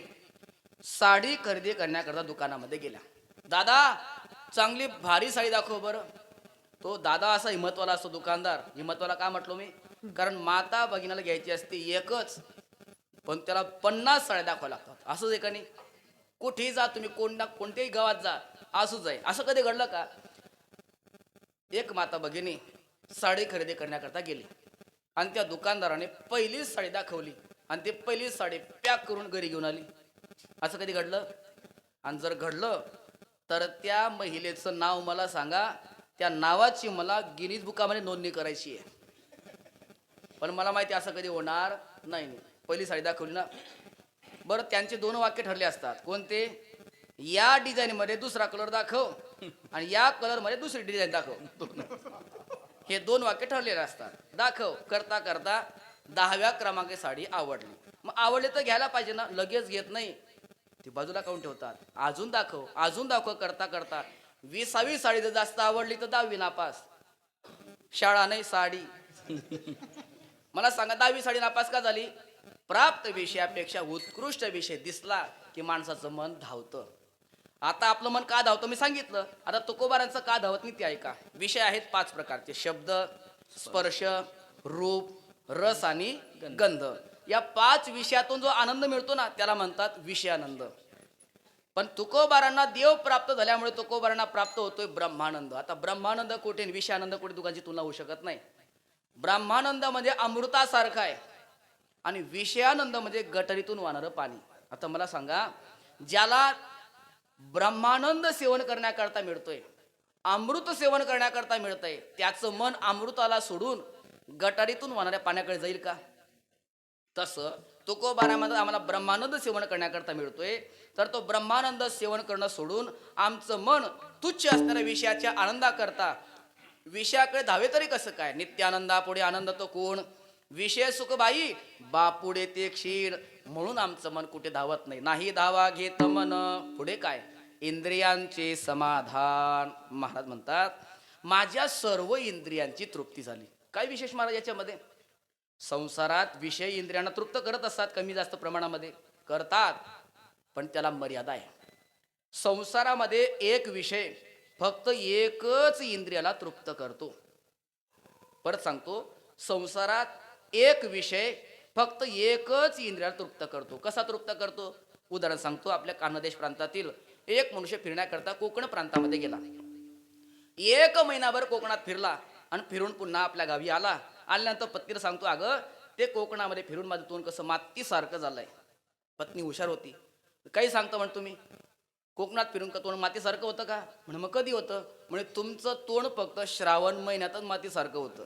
साडी खरेदी करण्याकरता दुकानामध्ये गेल्या. दादा चांगली भारी साडी दाखव बरं. तो दादा असा हिम्मतवाला असतो दुकानदार. हिम्मतवाला का म्हटलो मी? कारण माता भगिनीला घ्यायची असते एकच, पण त्याला 50 साड्या दाखवा लागतात. असंच आहे का नाही? कुठेही जा तुम्ही, कोणत्याही गावात जा, असंच आहे. असं कधी घडलं का? एक माता भगिनी साडी खरेदी करण्याकरता गेली आणि त्या दुकानदाराने पहिलीच साडी दाखवली आणि ते पहिलीच साडी पॅक करून घरी घेऊन आली. असं कधी घडलं? आणि जर घडलं तर त्या महिलेचं नाव मला सांगा, त्या नावाची मला गिनीज बुकामध्ये नोंदणी करायची आहे. पण मला माहिती असं कधी होणार नाही. पहिली साडी दाखवली ना, बरं त्यांचे 2 वाक्य ठरले असतात. कोणते? या डिझाईन मध्ये दुसरा कलर दाखव आणि या कलर मध्ये दुसरी डिझाईन दाखव. हे 2 वाक्य ठरलेले असतात. दाखव करता करता 10व्या क्रमांकाची साडी आवडली. मग आवडली तर घ्यायला पाहिजे ना, लगेच घेत नाही, ती बाजूला काढून ठेवतात. अजून दाखव करता करता 20वी साडी जर जास्त आवडली तर 10वी नापास. शाळा नाही साडी. मला सांगा 10वी साडी नापास का झाली? प्राप्त विषयापेक्षा उत्कृष्ट विषय दिसला की माणसाचं मन धावतं. आता आपलं मन का धावतं मी सांगितलं. आता तुकोबारांचं का धावत नाही ते ऐका. विषय आहेत 5 प्रकारचे: शब्द, स्पर्श, रूप, रस आणि गंध. या 5 विषयातून जो आनंद मिळतो ना त्याला म्हणतात विषयानंद. पण तुकोबारांना देव प्राप्त झाल्यामुळे तुकोबारांना प्राप्त होतोय ब्रह्मानंद. आता ब्रह्मानंद कुठे, विषयानंद कुठे, दोघांची तुलना होऊ शकत नाही. ब्रह्मानंद म्हणजे अमृतासारखा आहे आणि विषयानंद म्हणजे गटरीतून वाहणारं पाणी. आता मला सांगा, ज्याला ब्रह्मानंद सेवन करण्याकरता मिळतोय, अमृत सेवन करण्याकरता मिळतंय, त्याचं मन अमृताला सोडून गटारीतून वाहणाऱ्या पाण्याकडे जाईल का? तसं तुकोबारामध्ये आम्हाला ब्रह्मानंद सेवन करण्याकरता मिळतोय, तर तो ब्रह्मानंद सेवन करणं सोडून आमचं मन तुच्छ असणाऱ्या विषयाच्या आनंदाकरता विषयाकडे धावे तरी कसं काय? नित्यानंदा पुढे आनंद तो कोण? विषय सुखबाई बापुढे ते क्षीर. म्हणून आमचं मन कुठे धावत नाही. नाही धावा घेत मन. पुढे काय? इंद्रियांचे समाधान. महाराज म्हणतात माझ्या सर्व इंद्रियांची तृप्ती झाली. काय विशेष महाराज याच्यामध्ये? संसारात विषय इंद्रियांना तृप्त करत असतात, कमी जास्त प्रमाणामध्ये करतात, पण त्याला मर्यादा आहे. संसारामध्ये एक विषय फक्त एकच इंद्रियाला तृप्त करतो. परत सांगतो, संसारात एक विषय फक्त एकच इंद्रियाला तृप्त करतो. कसा तृप्त करतो? उदाहरण सांगतो. आपल्या कान्हादेश प्रांतातील एक मनुष्य फिरण्याकरता कोकण प्रांतामध्ये गेला. 1 महिनाभर कोकणात फिरला आणि फिरून पुन्हा आपल्या गावी आला. आल्यानंतर पत्नीला सांगतो, अगं ते कोकणामध्ये फिरून माझं तोंड कसं मातीसारखं झालंय. पत्नी हुशार होती. काही सांगतो म्हण तुम्ही, कोकणात फिरून का तोंड मातीसारखं होतं का? म्हणे मग कधी होतं? म्हणजे तुमचं तोंड फक्त श्रावण महिन्यातच मातीसारखं होतं.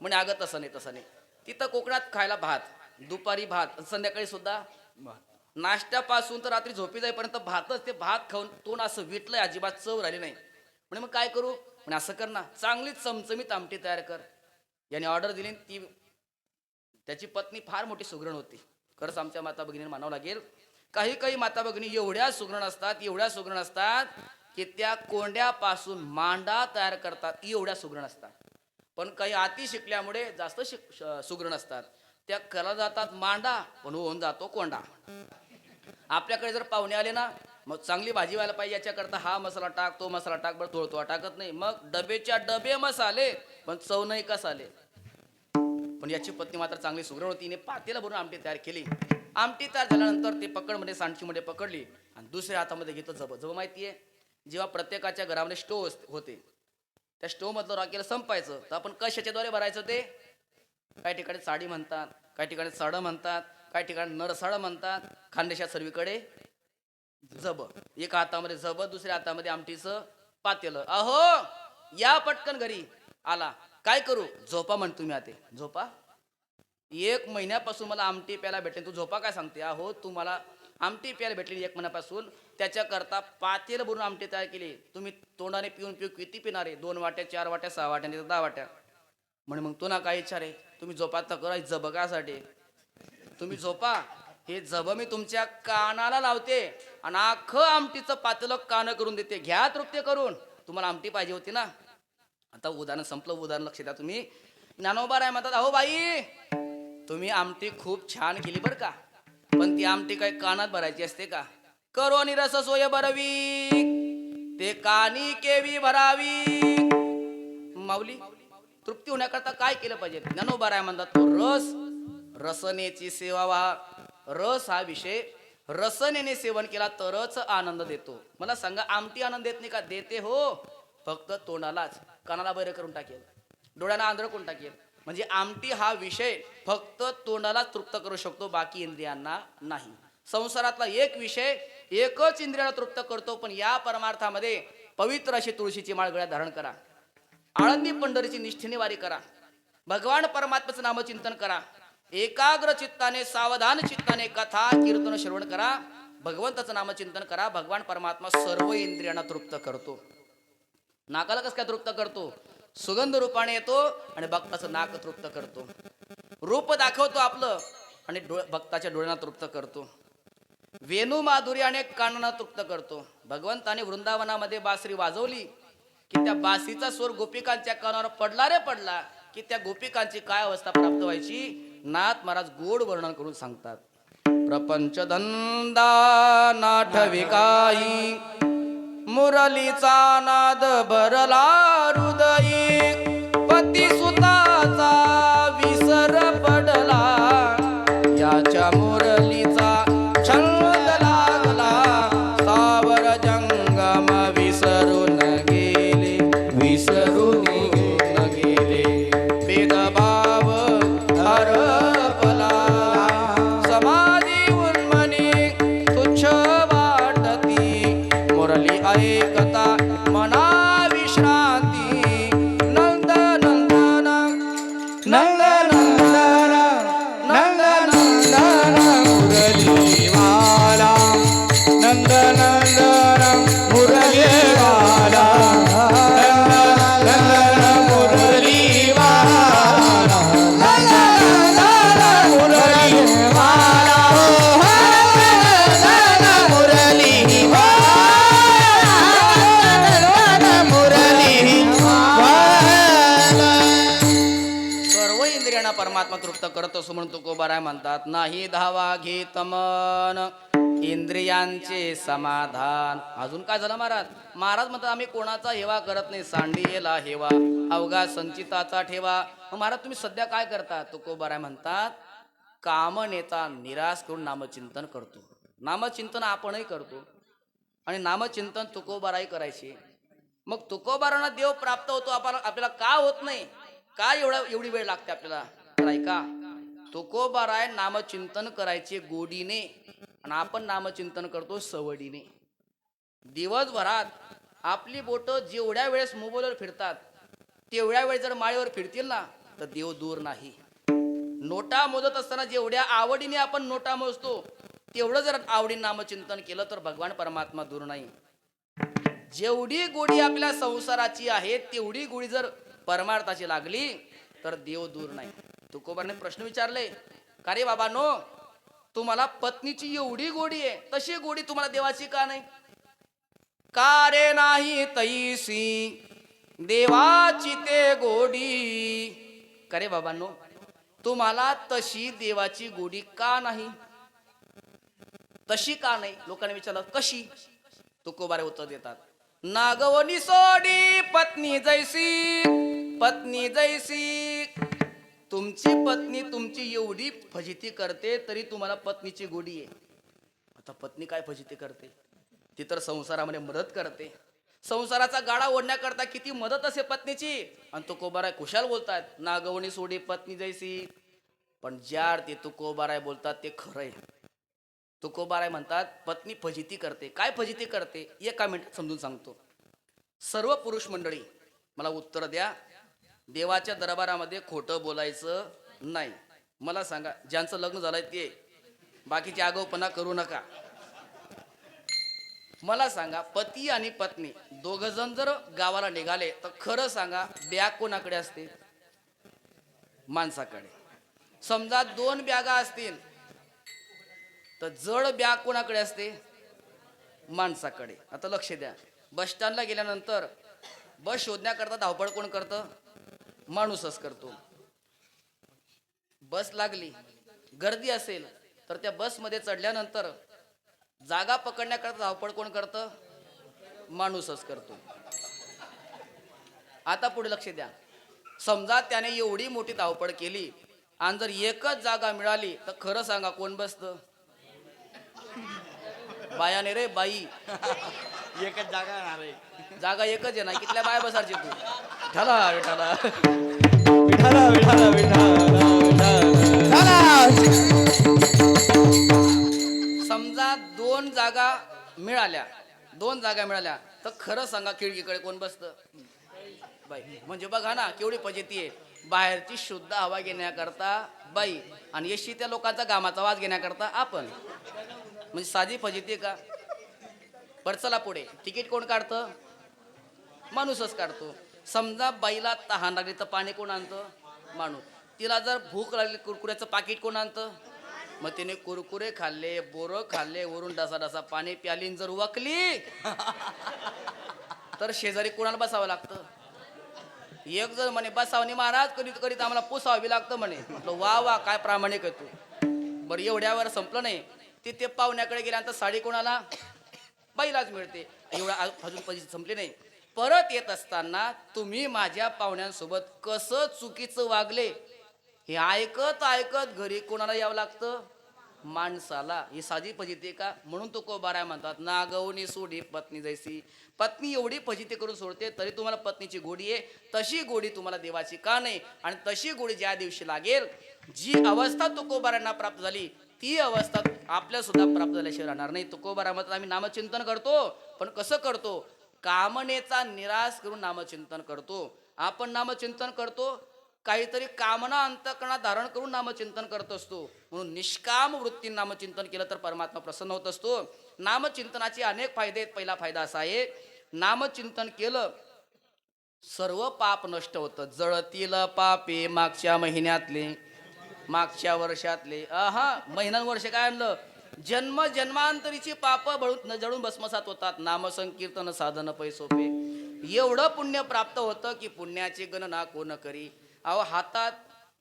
म्हणे अगं तसं नाही तसं नाही. तिथं कोकणात खायला भात, दुपारी भात, संध्याकाळी सुद्धा नाश्त्यापासून तर रात्री झोपी जाईपर्यंत भातच. ते भात खाऊन तोंड असं विटलंय, अजिबात चव राहिली नाही. म्हणे मग काय करू? म्हणे असं कर ना, चांगलीच चमचमीत आमटी तयार कर. याने ऑर्डर दिली. ती त्याची पत्नी फार मोठी सुगरण होती. खरंच आमच्या माता भगिनीने मानावं लागेल. काही काही माता भगिनी एवढ्या सुगरण असतात, एवढ्या सुगरण असतात की त्या कोंड्यापासून मांडा तयार करतात, एवढ्या सुगरण असतात. पण काही अति शिकल्यामुळे जास्त सुगरण असतात. त्या करायला जातात मांडा, पण होऊन जातो कोंडा. आपल्याकडे जर पाहुणे आले ना, मग चांगली भाजी व्हायला पाहिजे, याच्याकरता हा मसाला टाक, तो मसाला टाक, बरं थोडं टाकत नाही. मग डबेच्या डबे मसाले, पण चव नाही कस आले. पण याची पत्नी मात्र चांगली सुगरण होती. हिने पातेला भरून आमटी तयार केली. आमटी तयार झाल्यानंतर ते पकडमध्ये सांडशीमध्ये पकडली आणि दुसऱ्या हातामध्ये घेतलं जब. जब माहितीये, जेव्हा प्रत्येकाच्या घरामध्ये स्टोव होते, त्या स्टोव मधलं रॉकेल संपायचं तर आपण कशाच्याद्वारे भरायचं ते? काही ठिकाणी साडी म्हणतात, काही ठिकाणी सड म्हणतात, काही ठिकाणी नरसड म्हणतात. खानदेशात सर्वीकडे जब. एका हातामध्ये जब, दुसऱ्या हातामध्ये आमटीचं पातेलं. अहो या पटकन घरी. आला, काय करू? झोपा म्हण तुम्ही. आता झोपा. 1 महिन्यापासून मला आमटी प्यायला भेटले, तू झोपा काय सांगते? अहो तू मला आमटी प्यायला भेटली 1 महिन्यापासून, त्याच्याकरता पातेलं भरून आमटी तयार केली. तुम्ही तोंडाने पिऊन किती पिणारे? 2 वाट्या, 4 वाट्या, 6 वाट्या, 10 वाट्या. म्हणे मग तो ना काय इच्छा रे, तुम्ही झोपा तर करा. जब कासाठी? तुम्ही झोपा. हे जब मी तुमच्या कानाला लावते आणि अख्खं आमटीचं पातेलं कान करून देते. घ्या तृप्ती करून. तुम्हाला आमटी पाहिजे होती ना. आता उदाहरण संपलं. उदाहरण लक्ष द्या तुम्ही. ज्ञानोबा राय म्हणतात, अहो बाई तुम्ही आमटी खूप छान केली बरं का, पण ती आमटी काही कानात भरायची असते का? करो आणि रस सोय बरवी, ते कानी केवी भरावी. माऊली, तृप्ती होण्याकरता काय केलं पाहिजे? ज्ञानोबा राय म्हणतात, तो रसनेची सेवा व्हा. रस हा विषय. रसनेने सेवन केला तरच आनंद देतो. मला सांगा, आमटी आनंद देत नाही का? देते हो, फक्त तोंडालाच. कानाला बरं करून टाकेल, डोळ्यांना आंधळ करून टाकेल. म्हणजे आमटी हा विषय फक्त तोंडाला तृप्त करू शकतो, बाकी इंद्रियांना नाही. संसारातला एक विषय एकच इंद्रियाला तृप्त करतो. पण या परमार्थामध्ये पवित्र अशी तुळशीची माळ गळ्यात धारण करा. आळंदी पंढरीची निष्ठेने वारी करा. भगवान परमात्म्याचं नामचिंतन करा. एकाग्र चित्ताने, सावधान चित्ताने कथा कीर्तन श्रवण करा. भगवंताचं नामचिंतन करा. भगवान परमात्मा सर्व इंद्रियांना तृप्त करतो. नाकाला कसं काय तृप्त करतो? सुगंध रूपाने येतो आणि भक्ताचं नाक तृप्त करतो. रूप दाखवतो आपलं आणि भक्ताच्या डोळ्यांना तृप्त करतो. वेणू माधुर्याने कानांना तृप्त करतो. भगवंताने वृंदावनामध्ये बासरी वाजवली की त्या बासीचा स्वर गोपिकांच्या कानावर पडला रे पडला की त्या गोपिकांची काय अवस्था प्राप्त व्हायची, नाथ महाराज गोड वर्णन करून सांगतात. प्रपंच धंदा नाठविकाई, मुरलीचा नाद भरला हृदयी, पती सुताचा विसर पडला, याच्या मुरलीचा छंद लागला, सावर जंगम विसरून गेले, विसरून गेले, भेदभाव हरपला, समाधी उन्मनी तुच्छ वाटती, मुरली ऐकता मना विश्रांती, नंद नंदन नंद नंदन नंद नंदन मुरलीवाला, नंद नंदन मुरलीवाला, नंद नंदन मुरलीवाला, नंद नंदन मुरलीवाला, सर्व इंद्रियांना परमात्मा तृप्त करत असो म्हणून तुकोबाराय म्हणतात. नाही धावा घेत मन इंद्रियांचे समाधान. अजून काय झालं महाराज? महाराज म्हणतात आम्ही कोणाचा हेवा करत नाही, सांडियेला हेवा अवघा संचिताचा ठेवा. मग महाराज तुम्ही सध्या काय करता? तुकोबाराय म्हणतात कामनेचा निराश करून नामचिंतन करतो. नामचिंतन आपणही करतो आणि नामचिंतन तुकोबाराई करायची. मग तुकोबारांना देव प्राप्त होतो, आपल्याला का होत नाही? का एवढी वेळ लागते आपल्याला? तर ऐका, तुकोबाराय नामचिंतन करायचे गोडीने आणि आपण नामचिंतन करतो सवडीने. दिवसभरात आपली बोट जेवढ्या वेळेस मोबाईलवर फिरतात तेवढ्या वेळ जर माळेवर फिरतील ना तर देव दूर नाही. नोटा मोजत असताना जेवढ्या आवडीने आपण नोटा मोजतो तेवढं जर आवडीने नामचिंतन केलं तर भगवान परमात्मा दूर नाही. जेवढी गोडी आपल्या संसाराची आहे तेवढी गोडी जर परमार्थाची लागली तर देव दूर नाही. तुकोबाने प्रश्न विचारले, का रे बाबा नो, तुम्हाला पत्नीची एवढी गोडी आहे, तशी गोडी तुम्हाला देवाची का नाही? का रे नाही तैसी देवाची ते गोडी. का रे बाबांनो, तुम्हाला तशी देवाची गोडी का नाही? तशी का नाही? लोकांनी विचारलं कशी? तुकोबारे उत्तर देतात, नागवनी सोडी पत्नी जैसी, पत्नी जैसी. तुमची पत्नी तुमची एवढी फजिती करते तरी तुम्हाला पत्नीची गोडी आहे. आता पत्नी काय फजिती करते? ती तर संसारामध्ये मदत करते. संसाराचा गाडा ओढण्याकरता किती मदत असे पत्नीची. आणि तुकोबाराय कुशाल बोलतात, नागवणी सोडी पत्नी जैसी. पण ज्या अर्थी तुकोबाराय बोलतात ते खरंय. तुकोबाराय म्हणतात पत्नी फजिती करते. काय फजिती करते? एका मिनिटात समजून सांगतो. सर्व पुरुष मंडळी मला उत्तर द्या, देवाच्या दरबारामध्ये खोटं बोलायचं नाही. मला सांगा, ज्यांचं लग्न झालंय ते, बाकीचे आगाऊपणा करू नका. मला सांगा, पती आणि पत्नी दोघ जण जर गावाला निघाले तर खरं सांगा बॅग कोणाकडे असते? माणसाकडे. समजा 2 बॅगा असतील तर जड बॅग कोणाकडे असते? माणसाकडे. आता लक्ष द्या, बस स्टँडला गेल्यानंतर बस शोधण्याकरता धावपळ कोण करतं? माणूसच करतो. बस लागली, गर्दी असेल तर त्या बसमध्ये चढल्यानंतर जागा पकडण्याकरता धावपळ कोण करतं? माणूसच करतो. आता पुढे लक्ष द्या, समजा त्याने एवढी मोठी धावपळ केली आणि जर एकच जागा मिळाली तर खरं सांगा कोण बसतं? बायाने रे बाई. एकच जागा येणार आहे. जागा एकच आहे ना, कितल्या बाया बसायची तू? ठला विठाला विठाला विठाला विठाला विठाला. समजा 2 जागा मिळाल्या, 2 जागा मिळाल्या तर खरं सांगा खिडकीकडे कोण बसतं? बाई. म्हणजे बघा ना केवढी फजिती आहे. बाहेरची शुद्ध हवा घेण्याकरता बाई आणि येशी त्या लोकांचा घामाचा वास घेण्याकरता आपण. म्हणजे साधी फजिती का? बरं चला पुढे. तिकीट कोण काढतं? माणूसच काढतो. समजा बाईला तहान लागली तर पाणी कोण आणतं? माणूस. तिला जर भूक लागली कुरकुऱ्याचं पाकिट कोण आणतं? मग तिने कुरकुरे खाल्ले, बोरं खाल्ले, वरून डसा डसा पाणी प्यालीन जर वकली तर शेजारी कोणाला बसावं लागतं? एक जण म्हणे बसावणी महाराज करीत करीत आम्हाला पुसावी लागतं म्हणे. म्हटलं वा वा, काय प्रामाणिक आहे तू. बरं एवढ्यावर संपलं नाही, तिथे पाहुण्याकडे गेल्यानंतर साडी कोणाला? बाईलाच मिळते. एवढा अजून पैसे संपले नाही. परत येत असताना तुम्ही माझ्या पाहुण्यांसोबत कसं चुकीचं वागले हे ऐकत ऐकत घरी कोणाला यावं लागतं? माणसाला. ही साधी फजिती का? म्हणून तुकोबाराय म्हणतात, नागवणी सोडी पत्नी जैसी. पत्नी एवढी फजिती करून सोडते तरी तुम्हाला पत्नीची गोडी आहे, तशी गोडी तुम्हाला देवाची का नाही? आणि तशी गोडी ज्या दिवशी लागेल, जी अवस्था तुकोबारांना प्राप्त झाली ती अवस्था आपल्या सुद्धा प्राप्त झाल्याशिवाय राहणार नाही. तुकोबाराय म्हणतात आम्ही नामचिंतन करतो, पण कसं करतो? कामनेचा निराश करून नामचिंतन करतो. आपण नामचिंतन करतो काहीतरी कामना अंतःकरणात धारण करून नामचिंतन करत असतो. म्हणून निष्काम वृत्तीने नामचिंतन केलं तर परमात्मा प्रसन्न होत असतो. नामचिंतनाचे अनेक फायदे आहेत. पहिला फायदा असा आहे, नामचिंतन केलं सर्व पाप नष्ट होतं. जळतील पापे मागच्या महिन्यातले, मागच्या वर्षातले. महिन्यावर्ष काय आणलं? जन्म जन्मांतरीची पाप जळून भस्मसात होतात. नामसंकीर्तन साधन पैसोपे. एवढं पुण्य प्राप्त होतं की पुण्याची गणना कोण करी. अहो हातात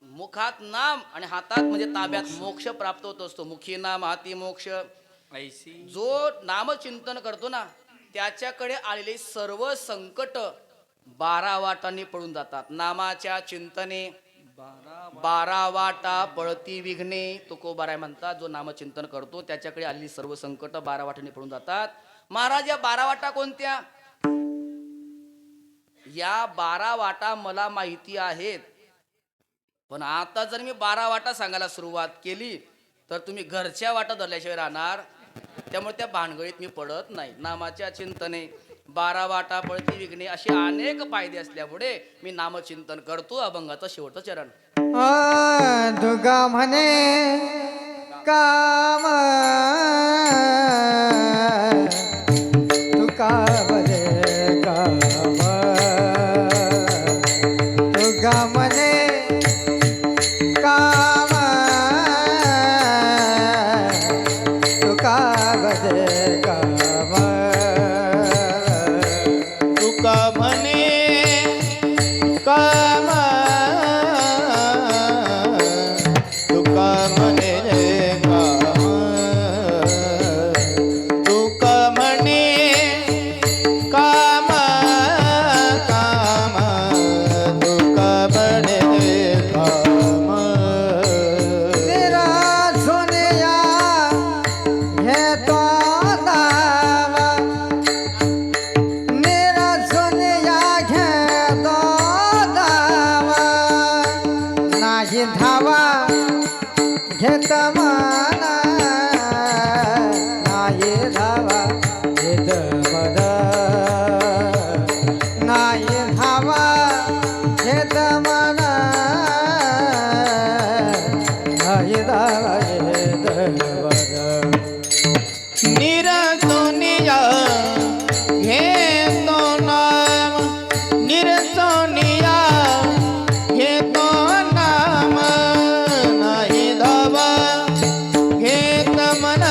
मुखात नाम आणि हातात म्हणजे ताब्यात मोक्ष प्राप्त होत असतो. मुखी नाम हाती मोक्ष. जो नामचिंतन करतो ना त्याच्याकडे आलेले सर्व संकट 12 वाटांनी पळून जातात. नामाच्या चिंतने 12 वाटा पळती विघ्ने. तुकोबाराय म्हणतात जो नामचिंतन करतो त्याच्याकडे आलेली सर्व संकट 12 वाटांनी पळून जातात. महाराज या 12 वाटा कोणत्या? या 12 वाटा मला माहिती आहेत, पण आता जर मी 12 वाटा सांगायला सुरुवात केली तर तुम्ही घरच्या वाटा धरल्याशिवाय राहणार. त्यामुळे त्या भानगडीत मी पडत नाही. नामाच्या चिंतने 12 वाटा पळती विघ्ने असे अनेक फायदे असल्यामुळे मी नामचिंतन करतो. अभंगाचा शेवटचा चरण. दुगा म्हणे काम तुका बरे काम तुगा म्हणे काम तुका बरे काम तुका म्हणे काम तुका म्हणे काम तुका म्हणे काम काम तुका म्हणे काम तेरा सोनिया घेतो दावा मेरा सोनिया घेतो दावा नाही धावा घेत मना नाही धावा घेत मद नाही धावा घेत मना नाही धावा घेत मद निरसोनिया घेतो नाम निरसोनिया घेतो नाम नाही धावा घेत मन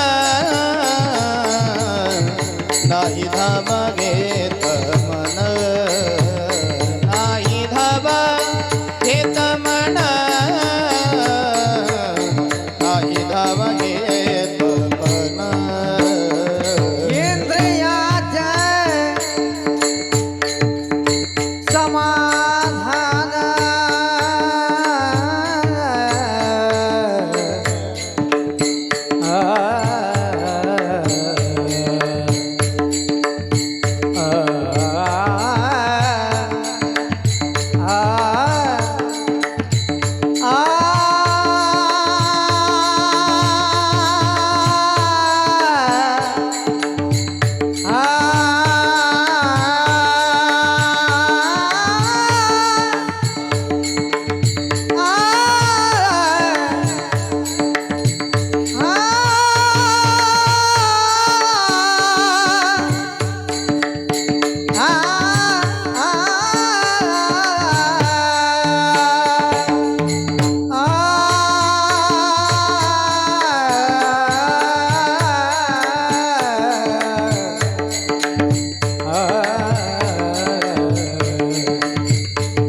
नाही धावा घेत मन नाही धावा घेत मन नाही धावा घेत मन इंद्रियाचे समाधान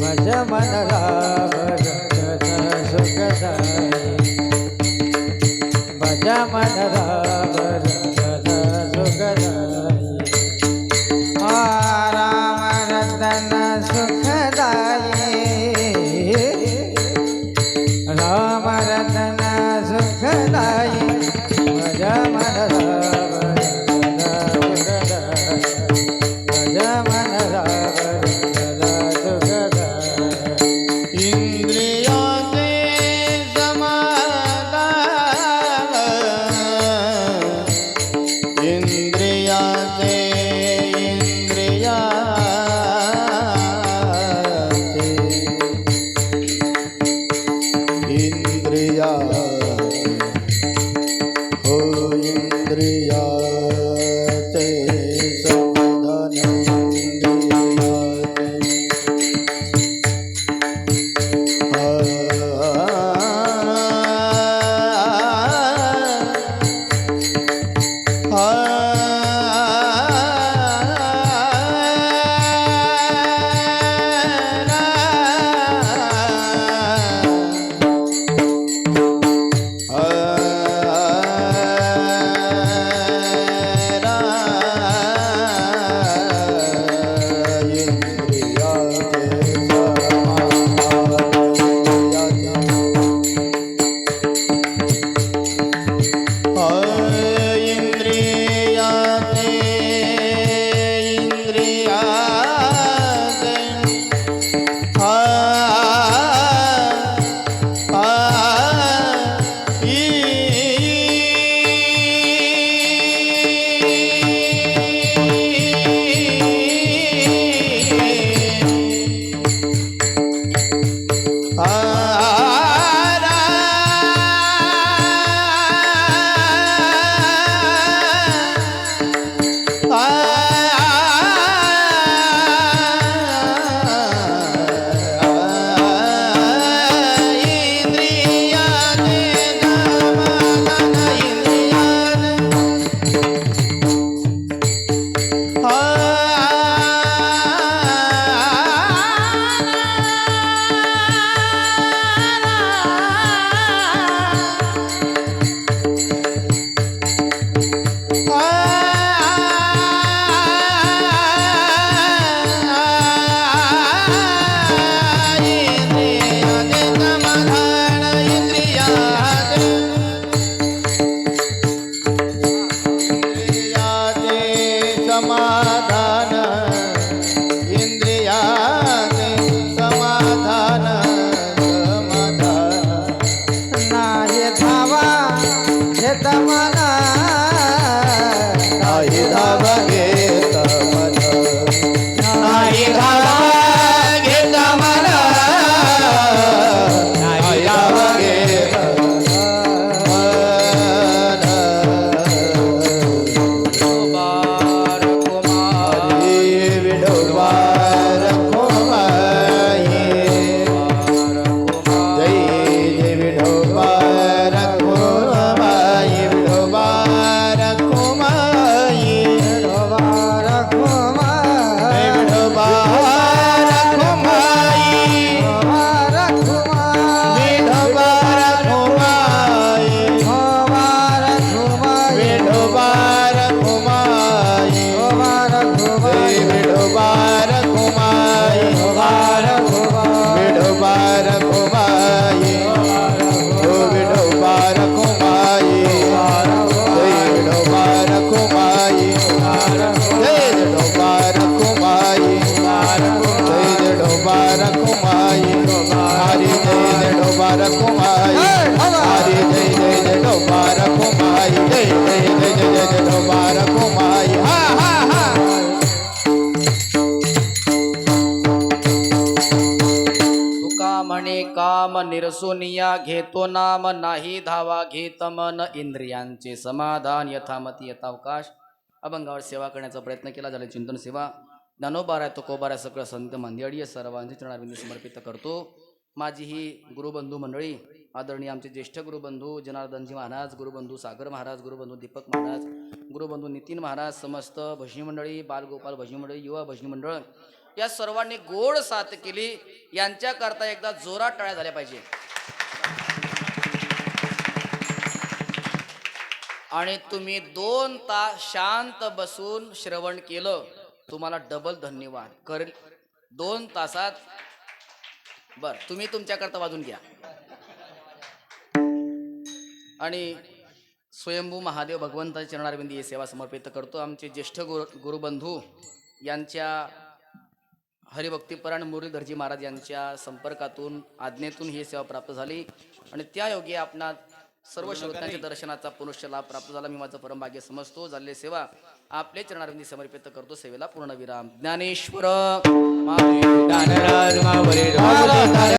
भज मन राम सुखदाई भज मन राम सुखदाई राम रतन सुखदाई राम रतन सुखदाई भज मन राम सुखदाई भज मन राम सुखदाई इंद्रियाचे समाधान हरी जय जय जय डोबा रखुमाई जय जय जय जय जय डोबा रखुमाई हा हा हा तुका म्हणे काम निरसुनिया घेतो नाम नाही धावा घेत मन इंद्रियांचे समाधान यथामती यथावकाश अभंगावर सेवा करण्याचा प्रयत्न केला झाला चिंतन सेवा ज्ञानोबारा तुकोबारा सगळं संत मंदिर सर्वांची चरणारविंदी समर्पित करतो माझी ही गुरुबंधू मंडळी आदरणीय आमचे ज्येष्ठ गुरुबंधू जनार्दनजी महाराज गुरुबंधू सागर महाराज गुरुबंधू दीपक महाराज गुरुबंधू नितीन महाराज समस्त भजनी मंडळी बालगोपाल भजनी मंडळी युवा भजनी मंडळ या सर्वांनी गोड साथ केली यांच्याकरता एकदा जोरात टाळ्या झाल्या पाहिजे आणि तुम्ही 2 तास शांत बसून श्रवण केलं तुम्हाला डबल धन्यवाद कर 2 तासात बर तुम्ही तुमच्याकरता वाजून घ्या आणि स्वयंभू महादेव भगवंताच्या चरणारविंदी ही सेवा समर्पित करतो आमचे ज्येष्ठ गुरुबंधू यांच्या हरिभक्तीपरायण मुरलीधरजी महाराज यांच्या संपर्कातून आज्ञेतून ही सेवा प्राप्त झाली आणि त्या योगी आपणात सर्व श्रोत्यांच्या दर्शनाचा पुनश्च लाभ प्राप्त झाला मी माझं परमभाग्य समजतो झालेली सेवा आपले चरणारविंदी समर्पित करतो सेवेला पूर्ण विराम ज्ञानेश्वर